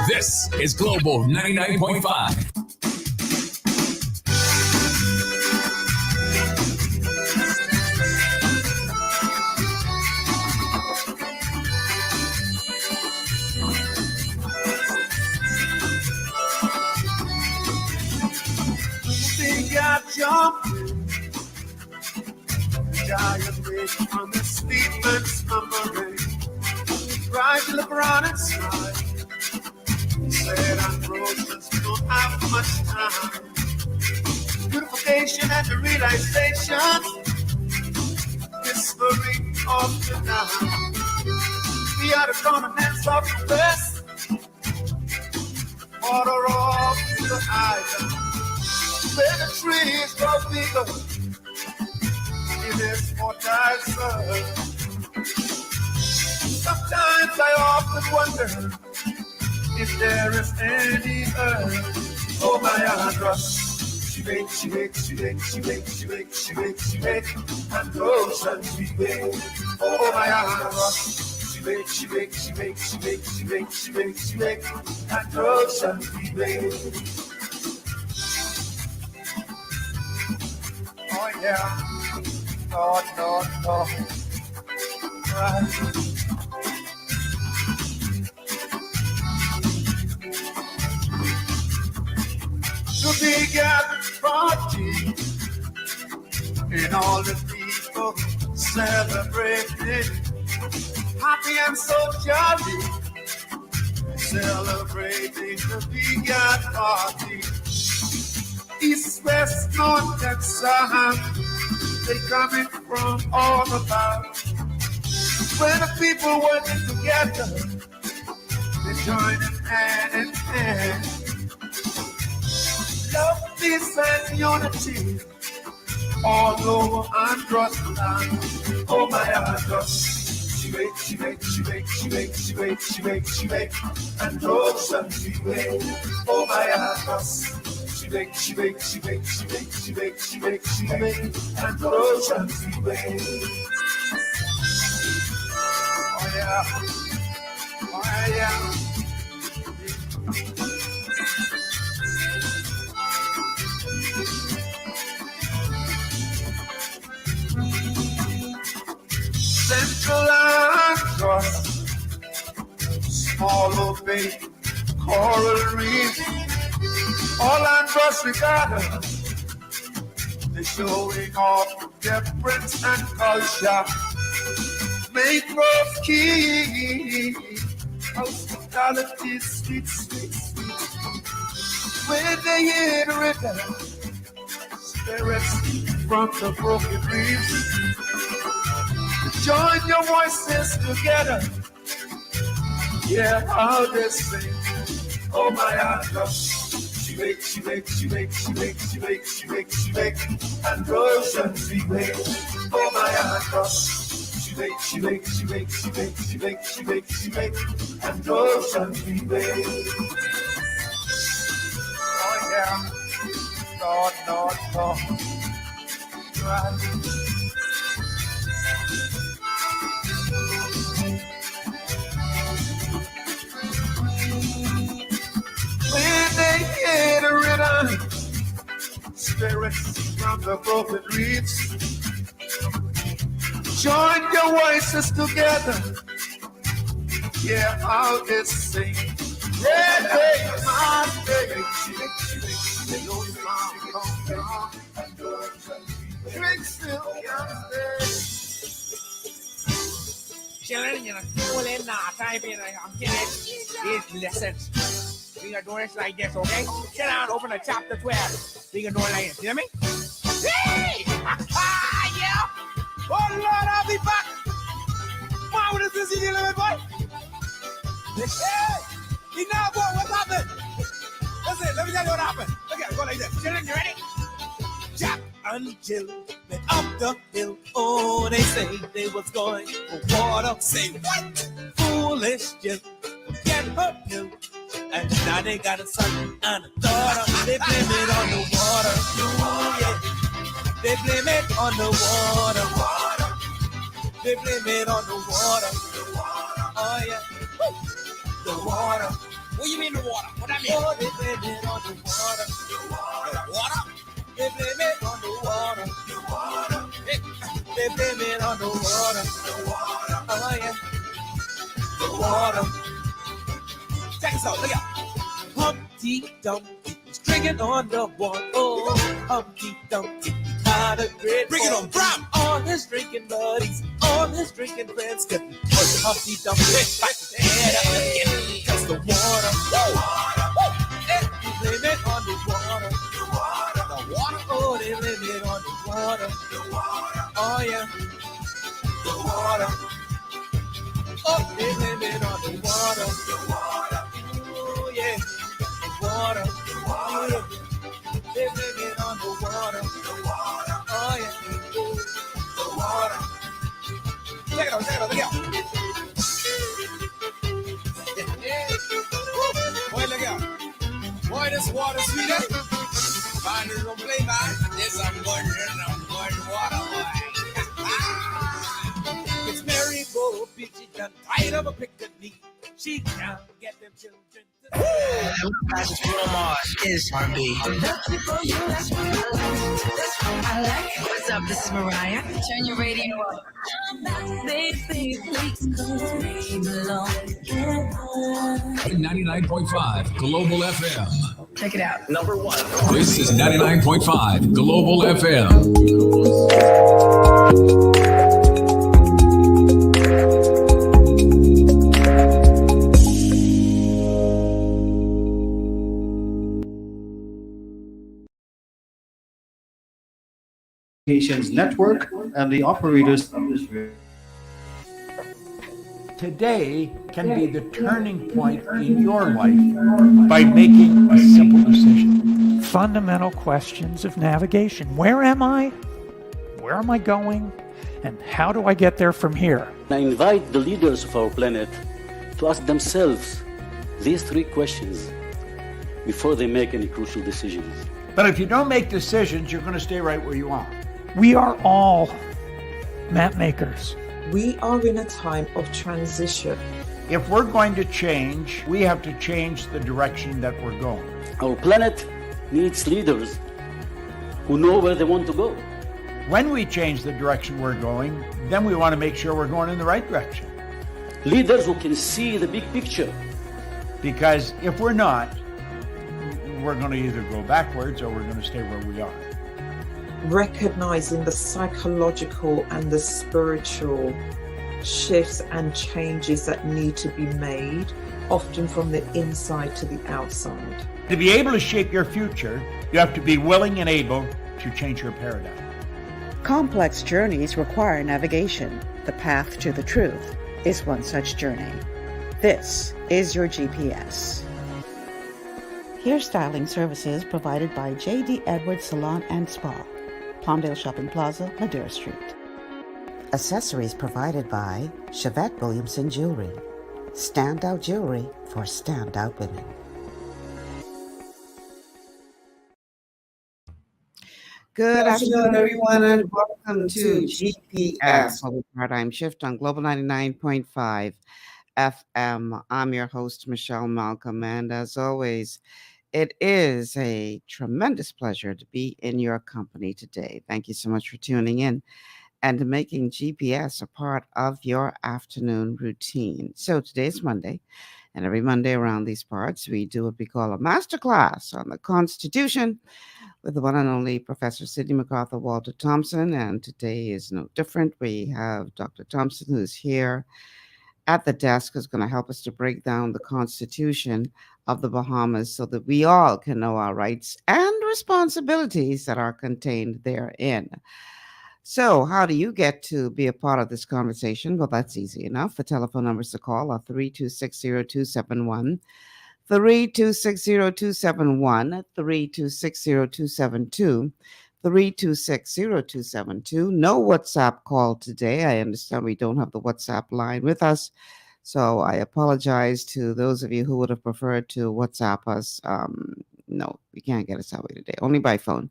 This is Global 99.5. Jump, giant wake from the sleep and slumbering. Rise to look around and smile. He said, Ambrosians, we don't have much time. Purification and the realization, whispering of the night. We are the continents of the west, order of the island. Where the trees grow bigger in this fertile sun. Sometimes I often wonder if there is any earth. Oh my Andros, she wakes, she wakes, she wakes, she wakes, she wakes, she wakes, she wakes, and ocean she wakes. Oh my Andros, she wakes, she wakes, she wakes, she wakes, she wakes, she wakes, she wakes, and ocean she wakes. Oh yeah, no. Right. To be gathered party, and all the people celebrating, happy and so jolly, celebrating the big party. East, west, north, and south, they coming from all about. When the people working together, they joining hand in hand. Love, peace, and unity all over Andros land. Oh my Andros, she wakes, she wakes, she wakes, she wakes, she wakes, she wakes, she wakes, and ocean she wakes. Oh my Andros. She wakes, she wakes, she wakes, she wakes, she wakes, she wakes, she wakes, and ocean she wakes. Oh yeah, oh yeah. Central Andros, small bay, coral reef. All Andros together, they're showing off difference and culture. Mangrove key, hospitality, sweet. When they hear the rhythm, spirits from the broken reefs. Join your voices together, yeah, how they sing. Oh my Andros. She wakes, she wakes, she wakes, she wakes, she wakes, she wakes, she wakes, and ocean she wakes. Oh my Andros. She wakes, she wakes, she wakes, she wakes, she wakes, she wakes, she wakes, and ocean she wakes. Oh yeah. No. Right. When they hear the rhythm, spirits from the broken reefs, join your voices together, yeah, I'll just sing. Yeah, they must be. Drink still can't stay. Children, you know, people in type in, I'm getting these lessons. We gonna do this like this, okay? Sit down, open the chapter 12. We gonna do it like this. You hear me? Hey! Yeah! Oh Lord, I'll be back! Wow, what is this you little boy? Hey! You know what? What's happened? Listen, let me tell you what happened. Okay, go like this. Children, you ready? Jack and Jill, they up the hill. Oh, they say they was going for water. Say what? Foolish Jill, get her pill. And now they got a son and a daughter. They blame it on the water. Oh, yeah. They blame it on the water. They blame it on the water. Oh, yeah. The water. What do you mean the water? What that mean? Oh, they blame it on the water. The water? They blame it on the water. They blame it on the water. Oh yeah, the water. Check this out. Look out. Humpty Dumpty is drinking on the water. Oh, Humpty Dumpty had a great Bring it on, Bram. All his drinking buddies, all his drinking friends couldn't put Humpty Dumpty back their head up again because the water. They blame it on the water. The water? Oh, they blame it on the water. Oh yeah, the water. Oh, they blame it on the water. Oh yeah, the water. Oh, yeah. They blame it on the water. Oh yeah, the water. Check it out, check it out. Look out. Boy, look out. Boy, this water sweet, eh? Find it, don't play, man. This I'm going water, boy. It's Mary Bo Bitchy done tired of a picnic. She can't get them children to Bruno Mars is R&B. What's up? This is Mariah. Turn your radio up. Baby, please, 'cause we belong together. 99.5 Global FM. Check it out. Number one. This is 99.5 Global FM. Network and the operators of this Today can be the turning point in your life by making a simple decision. Fundamental questions of navigation. Where am I? Where am I going? And how do I get there from here? I invite the leaders of our planet to ask themselves these three questions before they make any crucial decisions. But if you don't make decisions, you're going to stay right where you are. We are all map makers. We are in a time of transition. If we're going to change, we have to change the direction that we're going. Our planet needs leaders who know where they want to go. When we change the direction we're going, then we want to make sure we're going in the right direction. Leaders who can see the big picture. Because if we're not, we're going to either go backwards or we're going to stay where we are. Recognizing the psychological and the spiritual shifts and changes that need to be made, often from the inside to the outside. To be able to shape your future, you have to be willing and able to change your paradigm. Complex journeys require navigation. The path to the truth is one such journey. This is your GPS. Hairstyling services provided by J.D. Edwards Salon and Spa, Palmdale Shopping Plaza, Madera Street. Accessories provided by Chevette Williamson Jewelry. Standout jewelry for standout women. Good afternoon, everyone, and welcome to GPS, Global Paradigm Shift on Global 99.5 FM. I'm your host, Michelle Malcolm, and as always, it is a tremendous pleasure to be in your company today. Thank you so much for tuning in and making GPS a part of your afternoon routine. So today's Monday, and every Monday around these parts, we do what we call a masterclass on the Constitution with the one and only Professor Sidney McArthur, Walter Thompson, and today is no different. We have Dr. Thompson, who's here at the desk, who's going to help us to break down the Constitution of the Bahamas so that we all can know our rights and responsibilities that are contained therein. So how do you get to be a part of this conversation? Well, that's easy enough. The telephone numbers to call are 3260271, 3260271, 3260272, 3260272. No WhatsApp call today. I understand we don't have the WhatsApp line with us, so I apologize to those of you who would have preferred to WhatsApp us. No, we can't get us that way today, only by phone.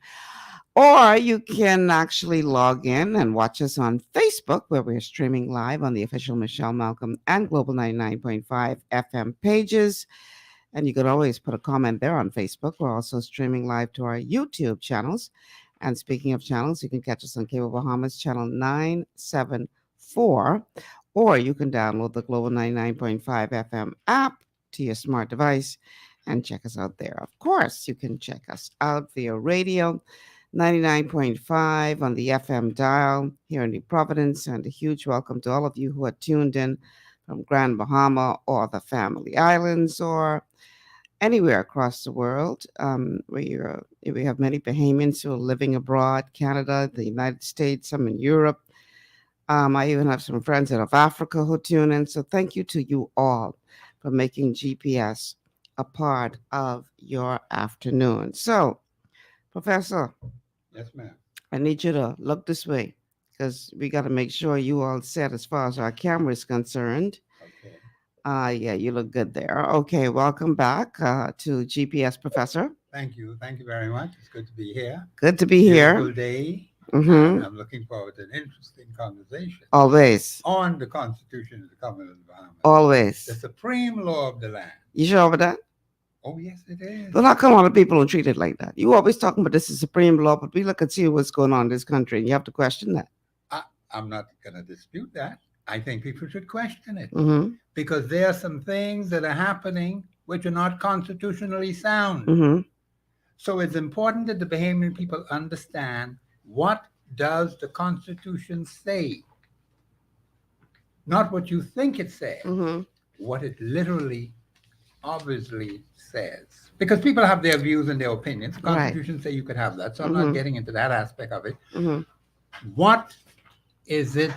Or you can actually log in and watch us on Facebook, where we're streaming live on the official Michelle Malcolm and Global 99.5 FM pages. And you can always put a comment there on Facebook. We're also streaming live to our YouTube channels. And speaking of channels, you can catch us on Cable Bahamas channel 974, or you can download the Global 99.5 FM app to your smart device and check us out there. Of course, you can check us out via radio 99.5 on the FM dial here in New Providence. And a huge welcome to all of you who are tuned in from Grand Bahama or the Family Islands or anywhere across the world. We have many Bahamians who are living abroad, Canada, the United States, some in Europe. I even have some friends out of Africa who tune in. So thank you to you all for making GPS a part of your afternoon. So, Professor. Yes, ma'am. I need you to look this way because we got to make sure you all set as far as our camera is concerned. Okay. Yeah, you look good there. Okay, welcome back to GPS Professor. Thank you. Thank you very much. It's good to be here. Good to be here. Beautiful day. Mm-hmm. I'm looking forward to an interesting conversation. Always. On the Constitution of the Commonwealth of the Bahamas. Always. The supreme law of the land. You sure about that? Oh, yes, it is. Well, how come all the people don't treat it like that? You always talking about this is supreme law, but we look and see what's going on in this country, and you have to question that. I'm not going to dispute that. I think people should question it Mm-hmm. because there are some things that are happening which are not constitutionally sound. Mm-hmm. So it's important that the Bahamian people understand what does the Constitution say, not what you think it says, Mm-hmm. what it literally, obviously says. Because people have their views and their opinions. The Constitution say you could have that, so I'm not getting into that aspect of it. Mm-hmm. What is it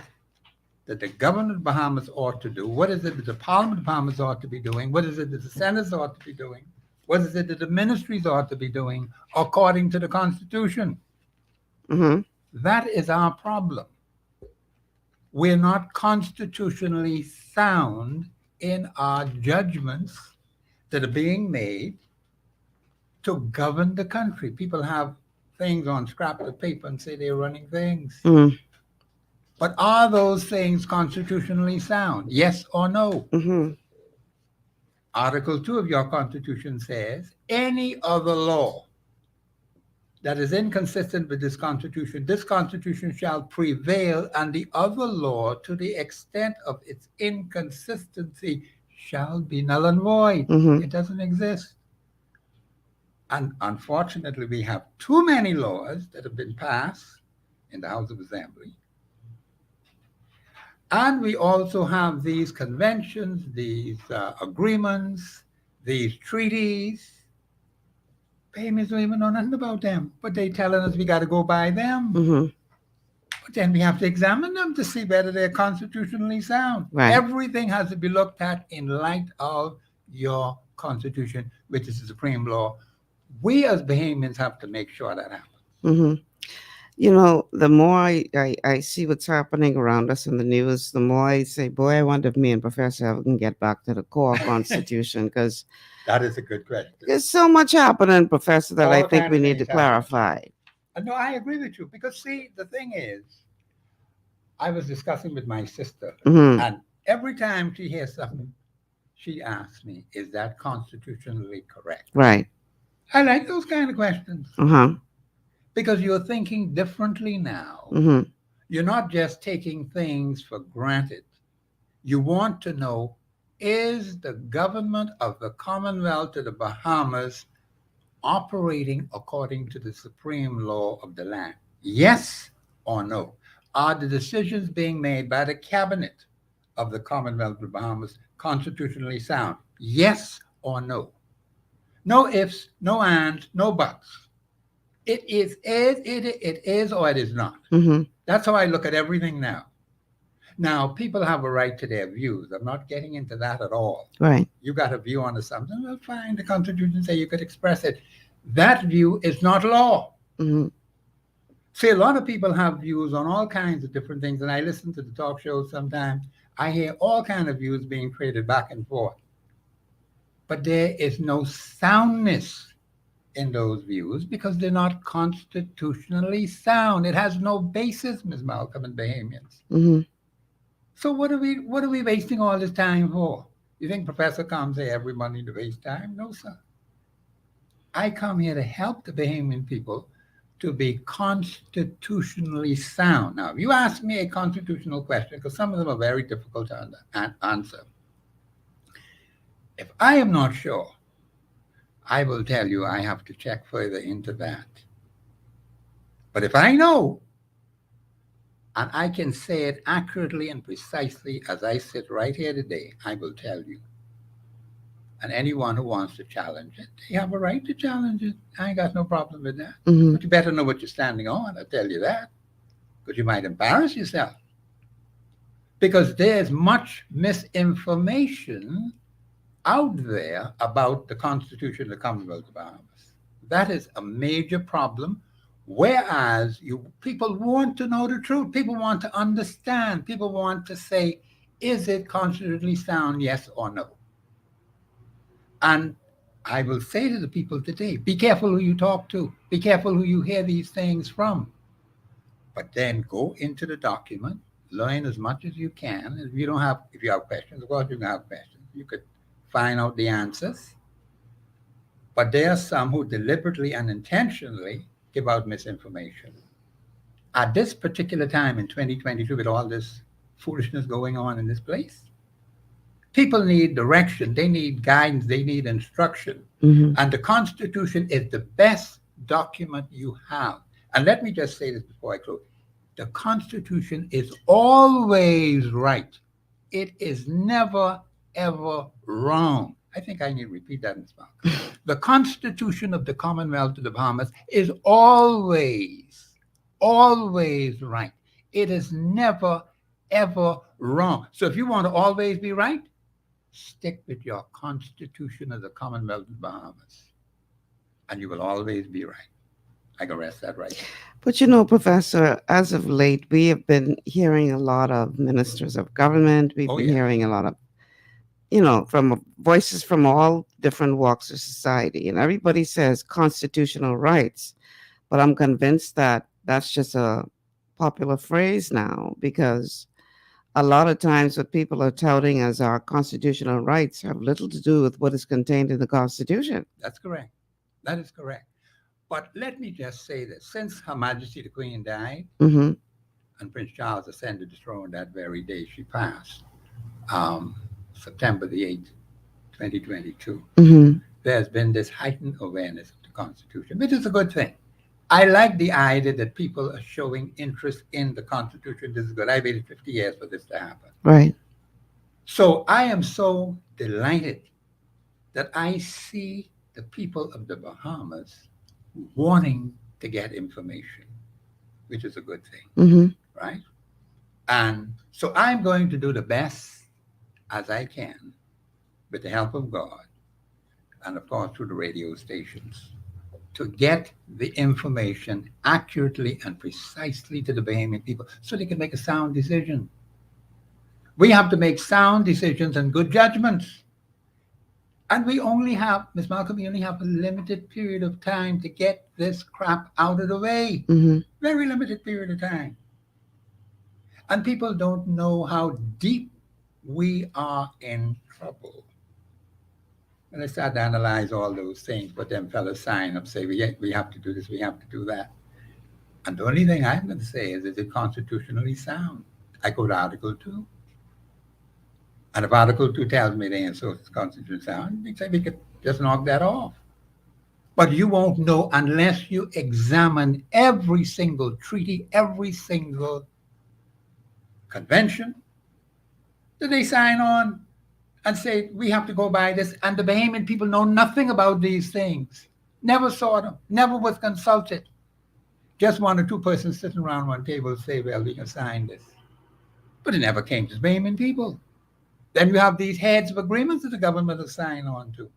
that the government of Bahamas ought to do? What is it that the Parliament of Bahamas ought to be doing? What is it that the senators ought to be doing? What is it that the ministries ought to be doing according to the Constitution? Mm-hmm. That is our problem. We're not constitutionally sound in our judgments that are being made to govern the country. People have things on scraps of paper and say they're running things. Mm-hmm. But are those things constitutionally sound? Yes or no? Mm-hmm. Article 2 of your Constitution says, any other law that is inconsistent with this Constitution shall prevail, and the other law, to the extent of its inconsistency, shall be null and void. Mm-hmm. It doesn't exist. And unfortunately, we have too many laws that have been passed in the House of Assembly. And we also have these conventions, these agreements, these treaties. Bahamians don't even know nothing about them, but they telling us we got to go by them. Mm-hmm. But then we have to examine them to see whether they're constitutionally sound. Right. Everything has to be looked at in light of your Constitution, which is the supreme law. We as Bahamians have to make sure that happens. Mm-hmm. You know, the more I see what's happening around us in the news, the more I say, boy, I wonder if me and Professor Ever can get back to the core Constitution, because that is a good question. There's so much happening, Professor, that All I think kind we of need to things happen. clarify. No, I agree with you, because see, the thing is, I was discussing with my sister, Mm-hmm. and every time she hears something, she asks me, is that constitutionally correct? Right. I like those kind of questions. Uh-huh. Because you're thinking differently now. Mm-hmm. You're not just taking things for granted. You want to know, is the government of the Commonwealth of the Bahamas operating according to the supreme law of the land? Yes or no? Are the decisions being made by the cabinet of the Commonwealth of the Bahamas constitutionally sound? Yes or no? No ifs, no ands, no buts. It is or it is not. Mm-hmm. That's how I look at everything now. Now, people have a right to their views. I'm not getting into that at all. Right. You got a view on something, well, fine. The Constitution say you could express it. That view is not law. Mm-hmm. See, a lot of people have views on all kinds of different things, and I listen to the talk shows sometimes. I hear all kinds of views being traded back and forth. But there is no soundness in those views because they're not constitutionally sound. It has no basis, Ms. Malcolm and Bahamians. Mm-hmm. So what are we wasting all this time for? You think Professor comes here every Monday to waste time? No, sir. I come here to help the Bahamian people to be constitutionally sound. Now, if you ask me a constitutional question, because some of them are very difficult to answer, if I am not sure, I will tell you I have to check further into that. But if I know, and I can say it accurately and precisely as I sit right here today, I will tell you. And anyone who wants to challenge it, they have a right to challenge it. I ain't got no problem with that. Mhm. But you better know what you're standing on, I'll tell you that. Because you might embarrass yourself. Because there's much misinformation out there about the Constitution of the Commonwealth of Bahamas. That is a major problem. Whereas people want to know the truth. People want to understand. People want to say, is it constitutionally sound, yes or no? And I will say to the people today, be careful who you talk to. Be careful who you hear these things from. But then go into the document, learn as much as you can. If you have questions, of course you can have questions. You could find out the answers. But there are some who deliberately and intentionally give out misinformation. At this particular time in 2022, with all this foolishness going on in this place, people need direction, they need guidance, they need instruction. Mhm. And the Constitution is the best document you have. And let me just say this before I close. The Constitution is always right. It is never, ever wrong. I think I need to repeat that in Spanish. The Constitution of the Commonwealth of the Bahamas is always right. It is never, ever wrong. So if you want to always be right, stick with your Constitution of the Commonwealth of the Bahamas, and you will always be right. I can rest that right there. But you know, Professor, as of late, we have been hearing a lot of ministers of government. We've been hearing a lot of, from voices from all different walks of society. And everybody says constitutional rights. But I'm convinced that that's just a popular phrase now, because a lot of times what people are touting as our constitutional rights have little to do with what is contained in the Constitution. That's correct. That is correct. But let me just say this. Since Her Majesty the Queen died, Mhm. and Prince Charles ascended the throne that very day she passed, September the 8th, 2022, Mhm. there's been this heightened awareness of the Constitution, which is a good thing. I like the idea that people are showing interest in the Constitution. This is good. I waited 50 years for this to happen. Right. So I am so delighted that I see the people of the Bahamas wanting to get information, which is a good thing, Mhm. right? And so I'm going to do the best as I can with the help of God, and of course through the radio stations, to get the information accurately and precisely to the Bahamian people so they can make a sound decision. We have to make sound decisions and good judgments. And we only have, Ms. Malcolm, we only have a limited period of time to get this crap out of the way. Mhm. Very limited period of time. And people don't know how deep we are in trouble. And I start to analyze all those things, but them fellas sign up, say, we have to do this, we have to do that. And the only thing I'm going to say is it constitutionally sound? I go to Article 2. And if Article 2 tells me they ain't so constitutionally sound, we could just knock that off. But you won't know unless you examine every single treaty, every single convention that they sign on, and say, we have to go by this. And the Bahamian people know nothing about these things. Never saw them, never was consulted. Just one or two persons sitting around one table say, well, we can sign this. But it never came to the Bahamian people. Then you have these heads of agreements that the government has signed on to.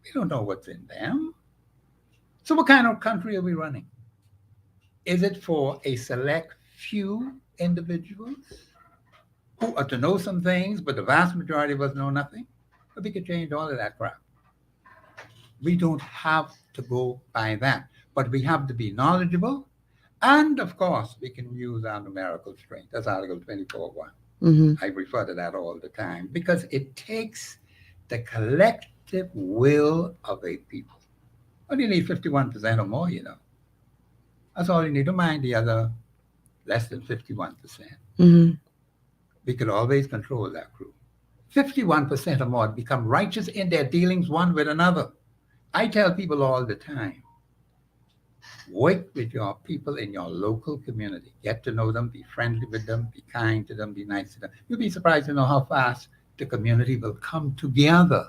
We don't know what's in them. So what kind of country are we running? Is it for a select few individuals who are to know some things, but the vast majority of us know nothing? But we could change all of that crap. We don't have to go by that, but we have to be knowledgeable. And of course, we can use our numerical strength. That's Article 24.1. Mhm. I refer to that all the time because it takes the collective will of a people. Well, you need 51% or more, you know. That's all you need to mind the other less than 51%. Mm-hmm. We could always control that group. 51% or more become righteous in their dealings one with another. I tell people all the time, work with your people in your local community. Get to know them, be friendly with them, be kind to them, be nice to them. You'll be surprised to know how fast the community will come together.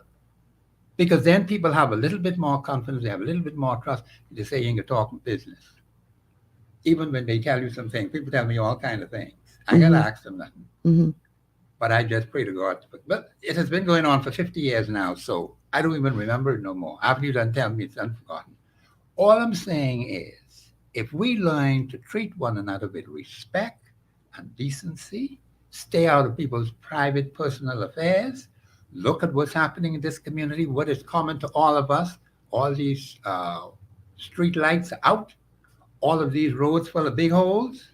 Because then people have a little bit more confidence, they have a little bit more trust. They're saying you're talking business. Even when they tell you something, people tell me all kinds of things. I gotta ask them nothing. Mm-hmm. But I just pray to God. But it has been going on for 50 years now, so I don't even remember it no more. After you done tell me, it's unforgotten. All I'm saying is, if we learn to treat one another with respect and decency, stay out of people's private, personal affairs, look at what's happening in this community, what is common to all of us, all these street lights out, all of these roads full of big holes,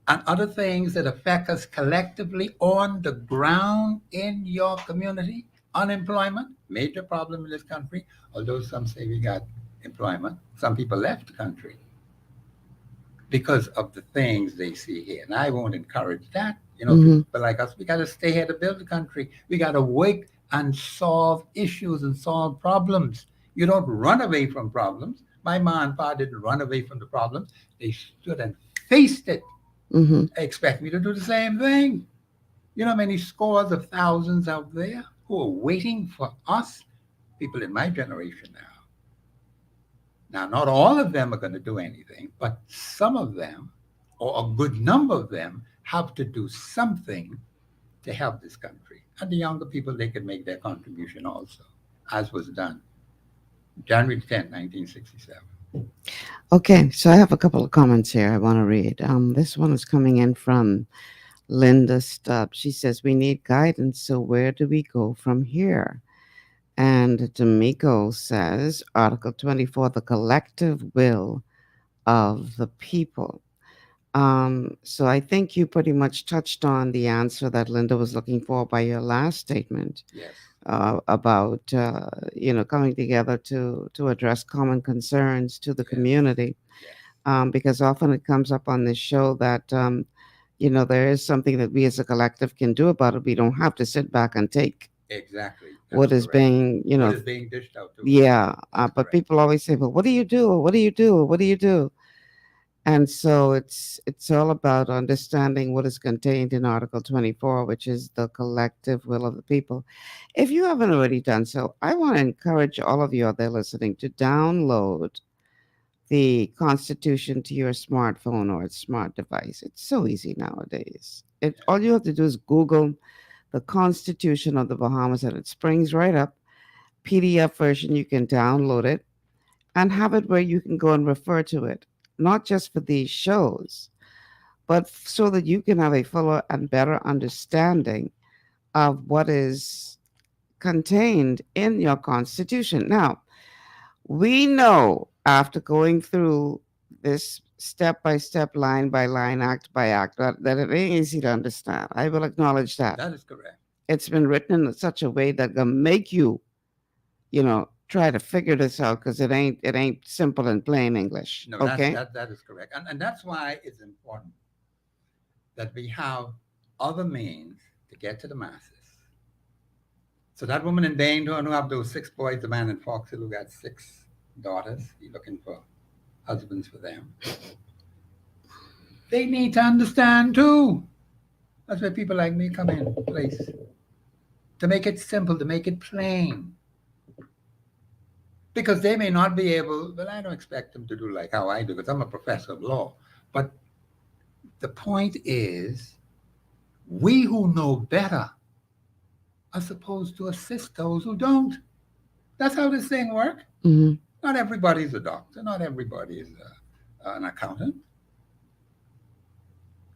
and other things that affect us collectively on the ground in your community. Unemployment, major problem in this country, although some say we got employment. Some people left the country because of the things they see here. And I won't encourage that. You know, people like us, we got to stay here to build the country. We got to work and solve issues and solve problems. You don't run away from problems. My ma and pa didn't run away from the problems. They stood and faced it. Expect me to do the same thing. You know how many scores of thousands out there who are waiting for us, people in my generation now. Now, not all of them are going to do anything, but some of them, or a good number of them, have to do something to help this country. And the younger people, they can make their contribution also, as was done January 10, 1967. Okay, so I have a couple of comments here I want to read. This one is coming in from Linda Stubbs. She says, we need guidance, so where do we go from here? And D'Amico says, Article 24, the collective will of the people. So I think you pretty much touched on the answer that Linda was looking for by your last statement. Yes. About coming together to address common concerns to the community, because often it comes up on this show that there is something that we as a collective can do about it. We don't have to sit back and take exactly what is being what is being dished out to us. Yeah, but people always say, well, what do you do? What do you do? What do you do? And so it's all about understanding what is contained in Article 24, which is the collective will of the people. If you haven't already done so, I want to encourage all of you out there listening to download the Constitution to your smartphone or smart device. It's so easy nowadays. All you have to do is Google the Constitution of the Bahamas, and it springs right up. PDF version, you can download it and have it where you can go and refer to it. Not just for these shows, but so that you can have a fuller and better understanding of what is contained in your Constitution. Now, we know after going through this step by step, line by line, act by act, that it ain't easy to understand. I will acknowledge that. That is correct. It's been written in such a way that can make you, try to figure this out, because it ain't simple and plain English. No, okay, that is correct, and that's why it's important that we have other means to get to the masses. So that woman in Bainton who have those 6 boys, the man in Foxhill who got 6 daughters, he's looking for husbands for them. They need to understand too. That's where people like me come in place. To make it simple, to make it plain. Because they may not be able, but I don't expect them to do like how I do, because I'm a professor of law. But the point is, we who know better are supposed to assist those who don't. That's how this thing works. Mm-hmm. Not everybody's a doctor. Not everybody is an accountant.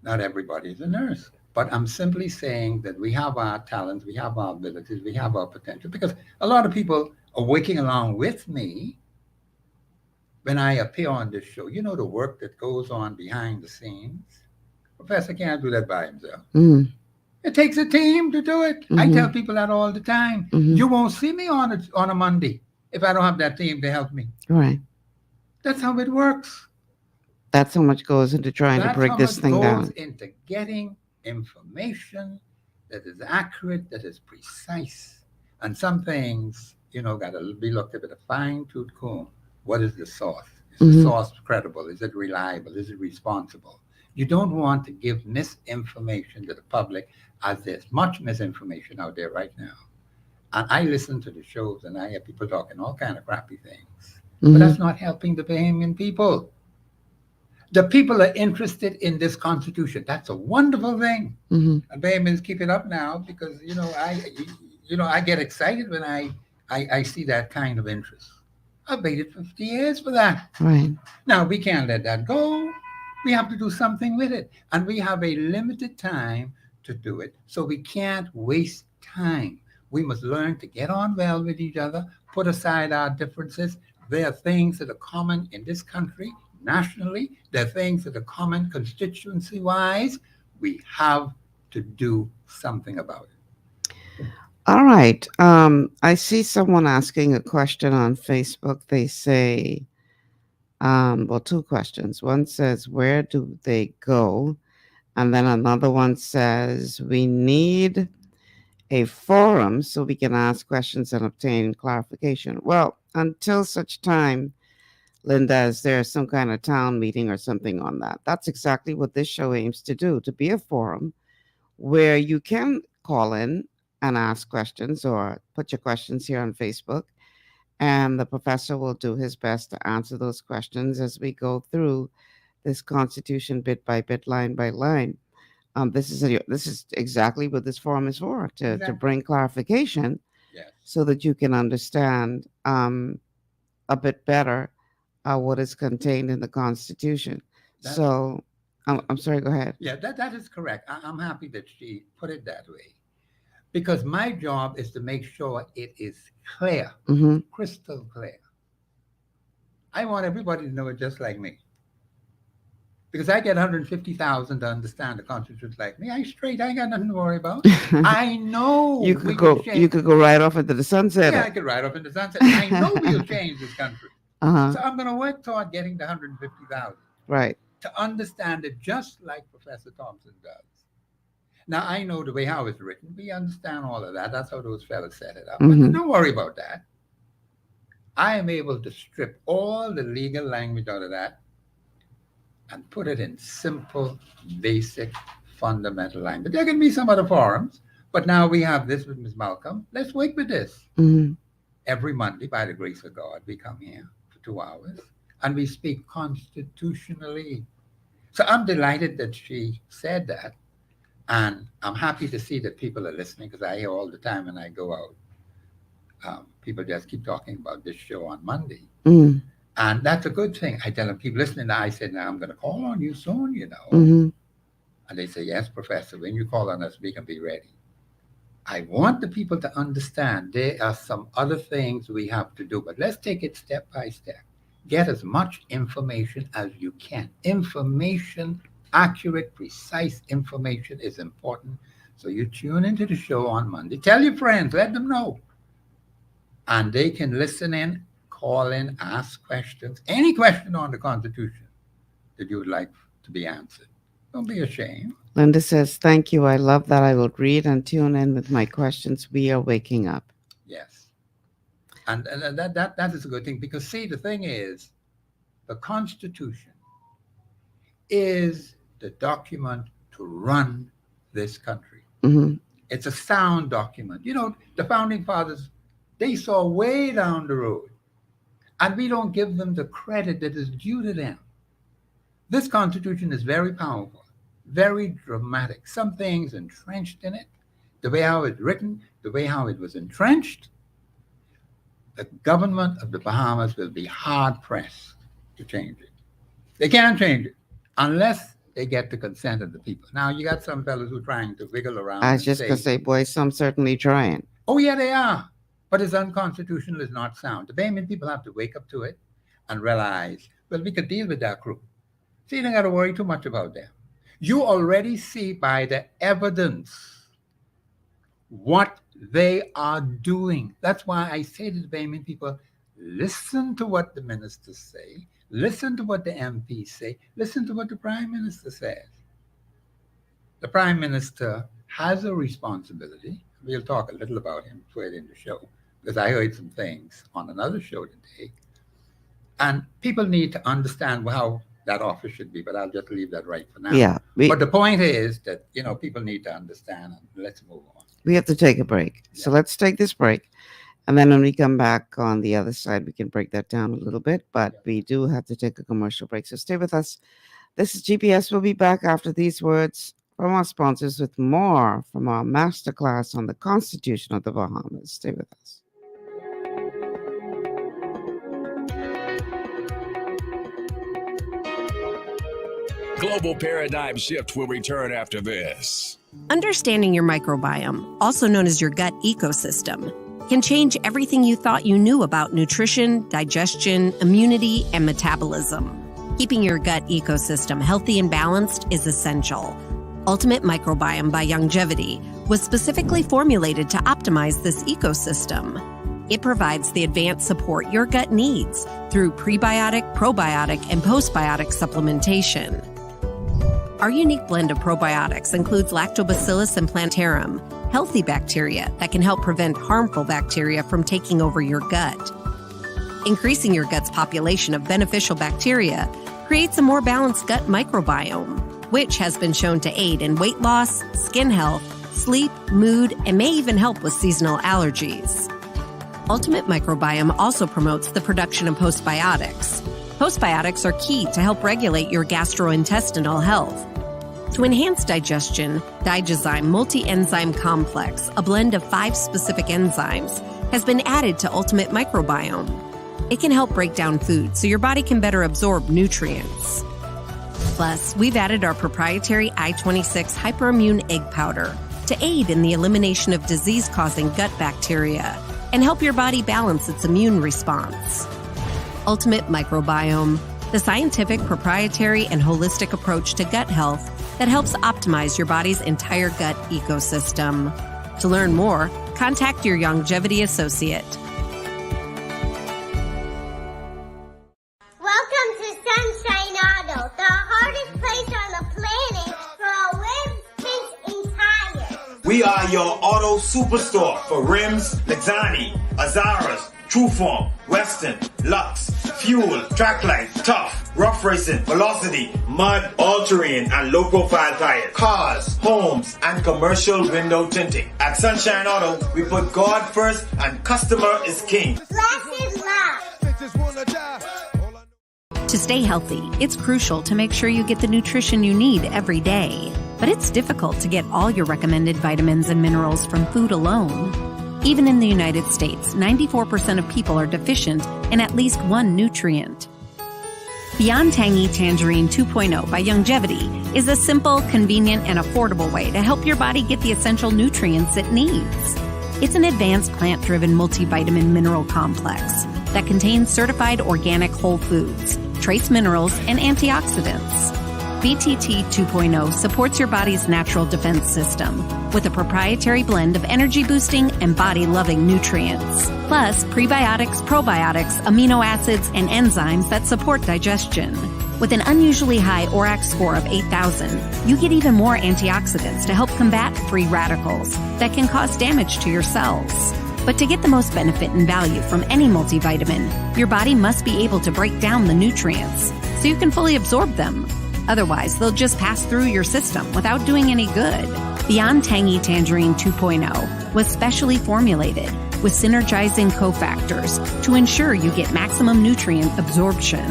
Not everybody is a nurse. But I'm simply saying that we have our talents, we have our abilities, we have our potential. Because a lot of people are working along with me when I appear on this show. You know the work that goes on behind the scenes. Professor can't do that by himself. Mm. It takes a team to do it. I tell people that all the time. You won't see me on a Monday if I don't have that team to help me. Right. That's how it works. That's how much goes into trying to break this thing down. That's how much goes into getting information that is accurate, that is precise. And some things, got to be looked at with a fine-tooth comb. What is the source? Is the source credible? Is it reliable? Is it responsible? You don't want to give misinformation to the public, as there's much misinformation out there right now. And I listen to the shows and I hear people talking all kind of crappy things. But that's not helping the Bahamian people. The people are interested in this constitution. That's a wonderful thing. And Bahamians keep it up now because, I get excited when I see that kind of interest. I've waited 50 years for that. Right. Now, we can't let that go. We have to do something with it. And we have a limited time to do it. So we can't waste time. We must learn to get on well with each other, put aside our differences. There are things that are common in this country, nationally. There are things that are common constituency-wise. We have to do something about it. All right. I see someone asking a question on Facebook. They say, two questions. One says, where do they go? And then another one says, we need a forum so we can ask questions and obtain clarification. Well, until such time, Linda, as there's some kind of town meeting or something on that. That's exactly what this show aims to do, to be a forum where you can call in and ask questions or put your questions here on Facebook. And the professor will do his best to answer those questions as we go through this Constitution bit by bit, line by line. This is exactly what this forum is for, to bring clarification so that you can understand a bit better what is contained in the Constitution. I'm sorry, go ahead. Yeah, that is correct. I'm happy that she put it that way. Because my job is to make sure it is clear, crystal clear. I want everybody to know it just like me. Because I get 150,000 to understand the Constitution like me. I ain't got nothing to worry about. I know you could go right off into the sunset. Yeah, I could ride off into the sunset. I know we'll change this country. So I'm going to work toward getting the 150,000. Right. To understand it just like Professor Thompson does. Now, I know the way how it's written. We understand all of that. That's how those fellas set it up. But don't worry about that. I am able to strip all the legal language out of that and put it in simple, basic, fundamental language. There can be some other forums, but now we have this with Ms. Malcolm. Let's work with this. Every Monday, by the grace of God, we come here for 2 hours and we speak constitutionally. So I'm delighted that she said that. And I'm happy to see that people are listening because I hear all the time when I go out. People just keep talking about this show on Monday. And that's a good thing. I tell them, keep listening. I said, now I'm going to call on you soon, And they say, yes, Professor, when you call on us, we can be ready. I want the people to understand there are some other things we have to do, but let's take it step by step. Get as much information as you can. Information, accurate, precise information is important. So you tune into the show on Monday. Tell your friends, let them know. And they can listen in, call in, ask questions, any question on the Constitution that you would like to be answered. Don't be ashamed. Linda says, thank you. I love that. I will read and tune in with my questions. We are waking up. Yes. And that is a good thing because, see, the thing is, the Constitution is the document to run this country. It's a sound document. The Founding Fathers, they saw way down the road. And we don't give them the credit that is due to them. This Constitution is very powerful, very dramatic. Some things entrenched in it, the way how it's written, the way how it was entrenched. The government of the Bahamas will be hard-pressed to change it. They can't change it unless they get the consent of the people. Now, you got some fellows who are trying to wiggle around. I was just going to say, boy, some certainly trying. Oh, yeah, they are. But it's unconstitutional, it's not sound. The Bahamian people have to wake up to it and realize, well, we could deal with that crew. So you don't got to worry too much about them. You already see by the evidence what they are doing. That's why I say to the Bahamian people, listen to what the ministers say, listen to what the MPs say, listen to what the Prime Minister says. The Prime Minister has a responsibility. We'll talk a little about him further in the show, because I heard some things on another show today. And people need to understand how that office should be, but I'll just leave that right for now. Yeah. But the point is that, people need to understand, and let's move on. We have to take a break. So let's take this break. And then when we come back on the other side, we can break that down a little bit. But we do have to take a commercial break. So stay with us. This is GPS. We'll be back after these words from our sponsors with more from our masterclass on the Constitution of the Bahamas. Stay with us. Global Paradigm Shift will return after this. Understanding your microbiome, also known as your gut ecosystem, can change everything you thought you knew about nutrition, digestion, immunity, and metabolism. Keeping your gut ecosystem healthy and balanced is essential. Ultimate Microbiome by Longevity was specifically formulated to optimize this ecosystem. It provides the advanced support your gut needs through prebiotic, probiotic, and postbiotic supplementation. Our unique blend of probiotics includes Lactobacillus and Plantarum, healthy bacteria that can help prevent harmful bacteria from taking over your gut. Increasing your gut's population of beneficial bacteria creates a more balanced gut microbiome, which has been shown to aid in weight loss, skin health, sleep, mood, and may even help with seasonal allergies. Ultimate Microbiome also promotes the production of postbiotics. Postbiotics are key to help regulate your gastrointestinal health. To enhance digestion, Digizyme Multi-Enzyme Complex, a blend of 5 specific enzymes, has been added to Ultimate Microbiome. It can help break down food so your body can better absorb nutrients. Plus, we've added our proprietary I-26 Hyperimmune Egg Powder to aid in the elimination of disease-causing gut bacteria and help your body balance its immune response. Ultimate Microbiome, the scientific, proprietary, and holistic approach to gut health that helps optimize your body's entire gut ecosystem. To learn more, contact your Longevity associate. Welcome to Sunshine Auto, the hardest place on the planet for rims, tints, and tires. We are your auto superstore for rims, Lexani, Azaras, Trueform, Western, Lux, Fuel, Trackline, Tough, Rough Racing, Velocity, Mud, All-Terrain, and low-profile tires, cars, homes, and commercial window tinting. At Sunshine Auto, we put God first and customer is king. Blessed love. To stay healthy, it's crucial to make sure you get the nutrition you need every day. But it's difficult to get all your recommended vitamins and minerals from food alone. Even in the United States, 94% of people are deficient in at least one nutrient. Beyond Tangy Tangerine 2.0 by Longevity is a simple, convenient, and affordable way to help your body get the essential nutrients it needs. It's an advanced plant-driven multivitamin mineral complex that contains certified organic whole foods, trace minerals, and antioxidants. BTT 2.0 supports your body's natural defense system with a proprietary blend of energy-boosting and body-loving nutrients, plus prebiotics, probiotics, amino acids, and enzymes that support digestion. With an unusually high ORAC score of 8,000, you get even more antioxidants to help combat free radicals that can cause damage to your cells. But to get the most benefit and value from any multivitamin, your body must be able to break down the nutrients so you can fully absorb them. Otherwise, they'll just pass through your system without doing any good. Beyond Tangy Tangerine 2.0 was specially formulated with synergizing cofactors to ensure you get maximum nutrient absorption.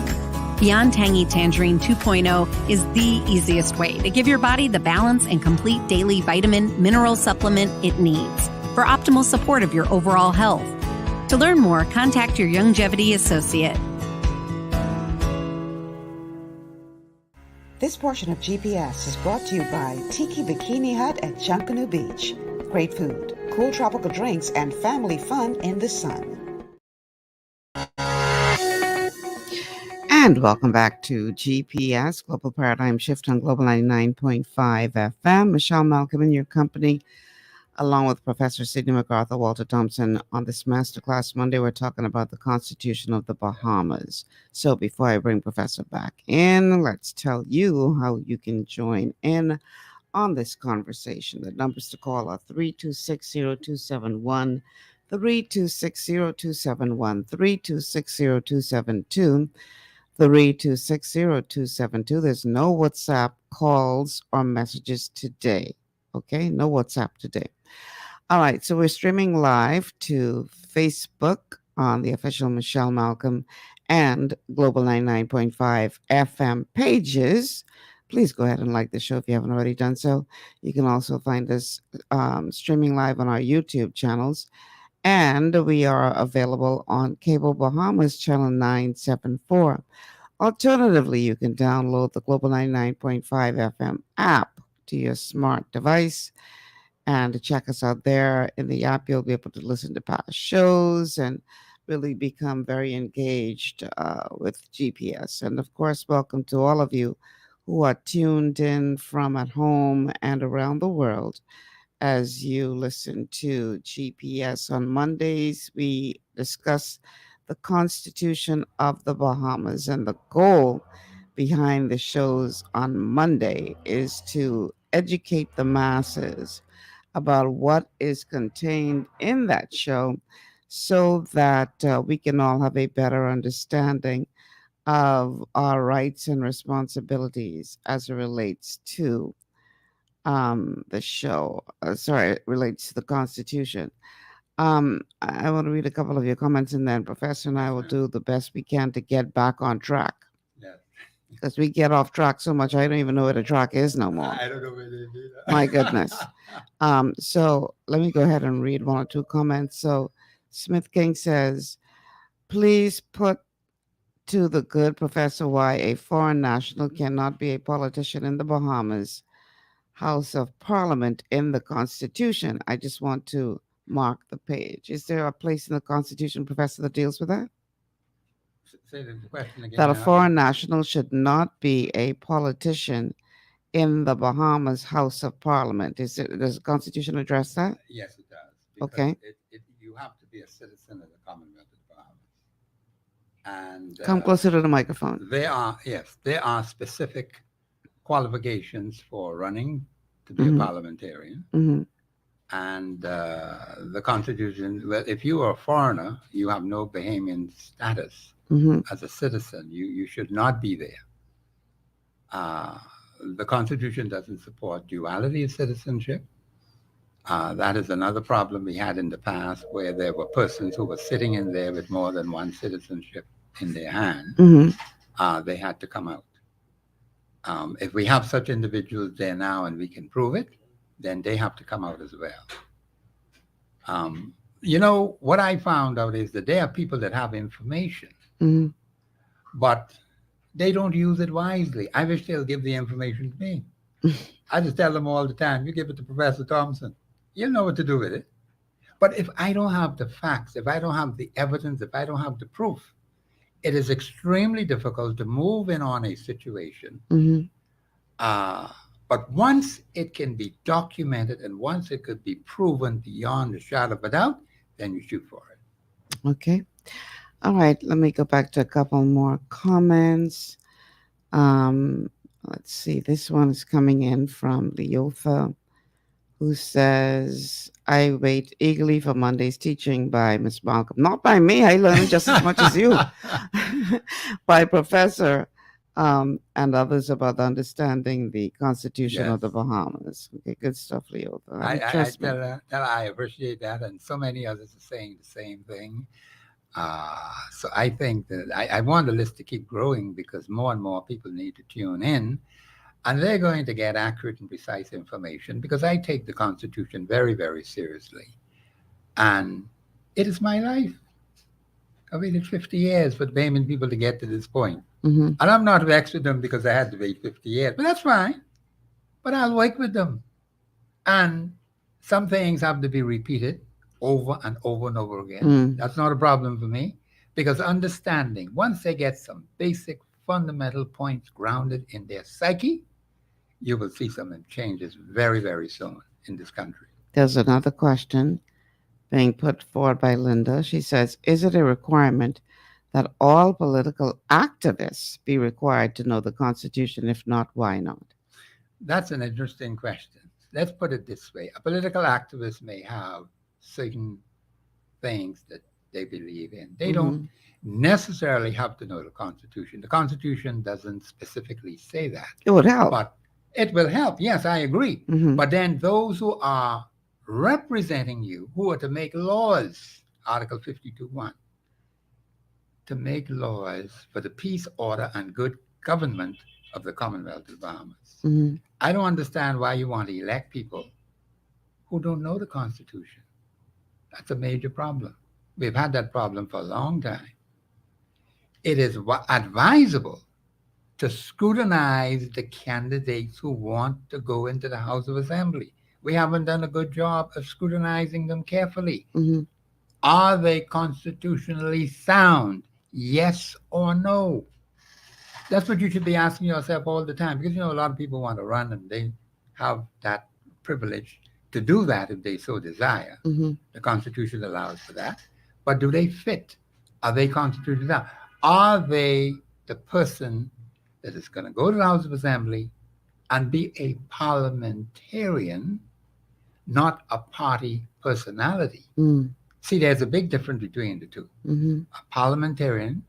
Beyond Tangy Tangerine 2.0 is the easiest way to give your body the balance and complete daily vitamin mineral supplement it needs for optimal support of your overall health. To learn more, contact your Longevity associate. This portion of GPS is brought to you by Tiki Bikini Hut at Junkanoo Beach. Great food, cool tropical drinks, and family fun in the sun. And welcome back to GPS, Global Paradigm Shift on Global 99.5 FM. Michelle Malcolm in your company. along with Professor Sidney McArthur, Walter Thompson. On this Masterclass Monday, we're talking about the Constitution of the Bahamas. So before I bring Professor back in, let's tell you how you can join in on this conversation. The numbers to call are 3260271, 3260271, 3260272, 3260272. There's no WhatsApp calls or messages today. Okay, no WhatsApp today. All right, so we're streaming live to Facebook on the official Michelle Malcolm and Global 99.5 FM pages. Please go ahead and like the show if you haven't already done so. You can also find us streaming live on our YouTube channels. And we are available on Cable Bahamas channel 974. Alternatively, you can download the Global 99.5 FM app to your smart device and check us out there. In the app, you'll be able to listen to past shows and really become very engaged with GPS. And of course, welcome to all of you who are tuned in from at home and around the world as you listen to GPS. On Mondays, we discuss the Constitution of the Bahamas, and the goal behind the shows on Monday is to educate the masses about what is contained in that show so that we can all have a better understanding of our rights and responsibilities as it relates to the show. It relates to the Constitution. I want to read a couple of your comments, and then Professor and I will do the best we can to get back on track. Because we get off track so much, I don't even know where the track is no more. I don't know where it is either. My goodness. So let me go ahead and read one or two comments. So Smith King says, please put to the good Professor why a foreign national cannot be a politician in the Bahamas House of Parliament in the Constitution. I just want to mark the page. Is there a place in the Constitution, Professor, that deals with that? Say the question again. That a foreign national should not be a politician in the Bahamas House of Parliament. Does the Constitution address that? Yes, it does. Because Okay. You have to be a citizen of the Commonwealth of the Bahamas. And Come closer to the microphone. There are specific qualifications for running to be Mhm. a parliamentarian. Mhm. And the Constitution, well, if you are a foreigner, you have no Bahamian status Mhm. as a citizen. You should not be there. The Constitution doesn't support duality of citizenship. That is another problem we had in the past, where there were persons who were sitting in there with more than one citizenship in their hand. Mhm. They had to come out. If we have such individuals there now and we can prove it, then they have to come out as well. What I found out is that there are people that have information, Mhm. but they don't use it wisely. I wish they'll give the information to me. I just tell them all the time, you give it to Professor Thompson. You'll know what to do with it. But if I don't have the facts, if I don't have the evidence, if I don't have the proof, it is extremely difficult to move in on a situation. Mhm. But once it can be documented and once it could be proven beyond a shadow of a doubt, then you shoot for it. Okay. All right. Let me go back to a couple more comments. Let's see. This one is coming in from Leotha, who says, I wait eagerly for Monday's teaching by Miss Malcolm. Not by me. I learned just as much as you. By Professor and others about understanding the Constitution of the Bahamas. Okay, good stuff, Leotha. I Trust me. tell her that I appreciate that, and so many others are saying the same thing. So I think that I want the list to keep growing because more and more people need to tune in, and they're going to get accurate and precise information because I take the Constitution very, very seriously. And it is my life. I waited 50 years for the Bahamian people to get to this point. Mm-hmm. And I'm not vexed with them because I had to wait 50 years, but that's fine. But I'll work with them. And some things have to be repeated over and over and over again. Mm. That's not a problem for me because understanding, once they get some basic fundamental points grounded in their psyche, you will see some changes very, very soon in this country. There's another question being put forward by Linda. She says, is it a requirement that all political activists be required to know the Constitution? If not, why not? That's an interesting question. Let's put it this way. A political activist may have certain things that they believe in. They don't necessarily have to know the Constitution. The Constitution doesn't specifically say that. It would help. But it will help. Yes, I agree. But then those who are representing you, who are to make laws, Article 52.1, to make laws for the peace, order, and good government of the Commonwealth of the Bahamas. I don't understand why you want to elect people who don't know the Constitution. That's a major problem. We've had that problem for a long time. It is advisable to scrutinize the candidates who want to go into the House of Assembly. We haven't done a good job of scrutinizing them carefully. Are they constitutionally sound? Yes or no? That's what you should be asking yourself all the time, because, you know, a lot of people want to run and they have that privilege to do that if they so desire. The Constitution allows for that. But do they fit? Are they constitutionally sound? Are they the person that is going to go to the House of Assembly and be a parliamentarian, not a party personality? See, there's a big difference between the two. A parliamentarian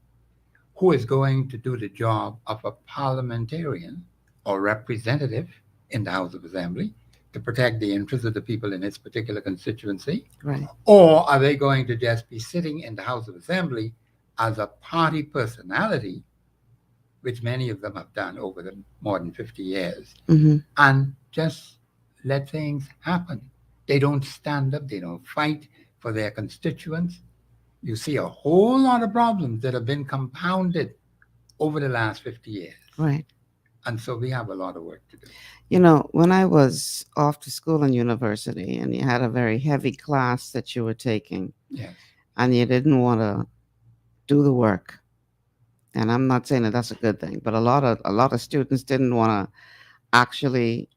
who is going to do the job of a parliamentarian or representative in the House of Assembly to protect the interests of the people in its particular constituency? Right. Or are they going to just be sitting in the House of Assembly as a party personality, which many of them have done over the more than 50 years, and just let things happen? They don't stand up, they don't fight for their constituents. You see a whole lot of problems that have been compounded over the last 50 years. Right. And so we have a lot of work to do. You know, when I was off to school and university and you had a very heavy class that you were taking, and you didn't want to do the work, and I'm not saying that that's a good thing, but a lot of students didn't want to actually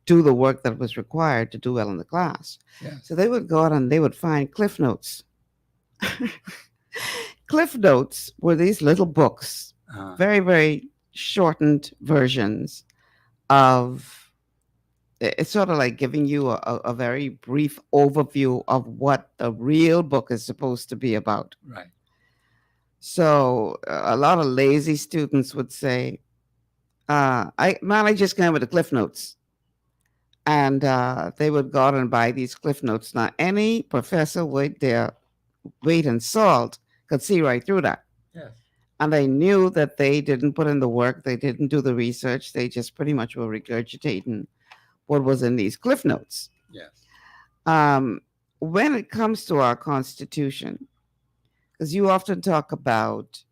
do the work that was required to do well in the class. So they would go out and they would find Cliff Notes. Cliff Notes were these little books, very, very shortened versions of, it's sort of like giving you a very brief overview of what the real book is supposed to be about. Right. So a lot of lazy students would say, I just came with the Cliff Notes. And they would go out and buy these Cliff Notes. Now, any professor with their weight and salt could see right through that. Yes. And they knew that they didn't put in the work. They didn't do the research. They just pretty much were regurgitating what was in these Cliff Notes. Yes. When it comes to our Constitution, because you often talk about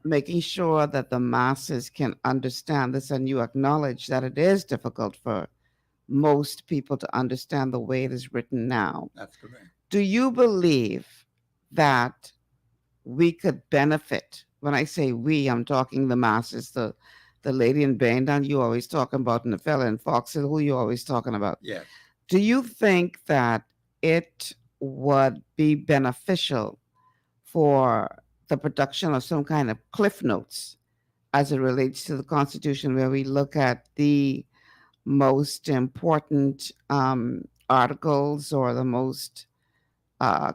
making sure that the masses can understand this, and you acknowledge that it is difficult for most people to understand the way it is written now. That's correct. Do you believe that we could benefit? When I say we, I'm talking the masses, the lady in Baindown you always talking about, and the fella in Fox Hill who you always talking about. Yes. Do you think that it would be beneficial for the production of some kind of Cliff Notes as it relates to the Constitution, where we look at the most important articles or the most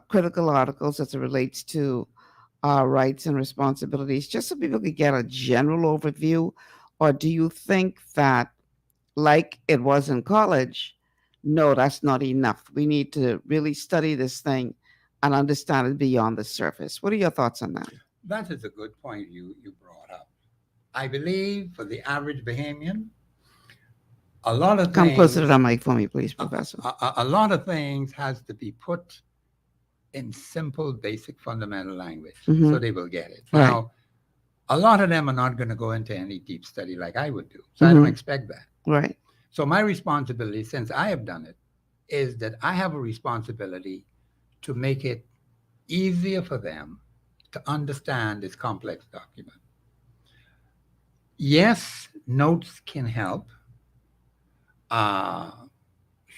critical articles as it relates to our rights and responsibilities, just so people could get a general overview? Or do you think that, like it was in college, no, that's not enough? We need to really study this thing and understand it beyond the surface. What are your thoughts on that? That is a good point you brought up. I believe for the average Bahamian, a lot of Come things, closer to the mic for me, please, Professor. A lot of things has to be put in simple, basic, fundamental language so they will get it. Right. Now, a lot of them are not going to go into any deep study like I would do. So I don't expect that. Right. So my responsibility, since I have done it, is that I have a responsibility to make it easier for them to understand this complex document. Yes, notes can help.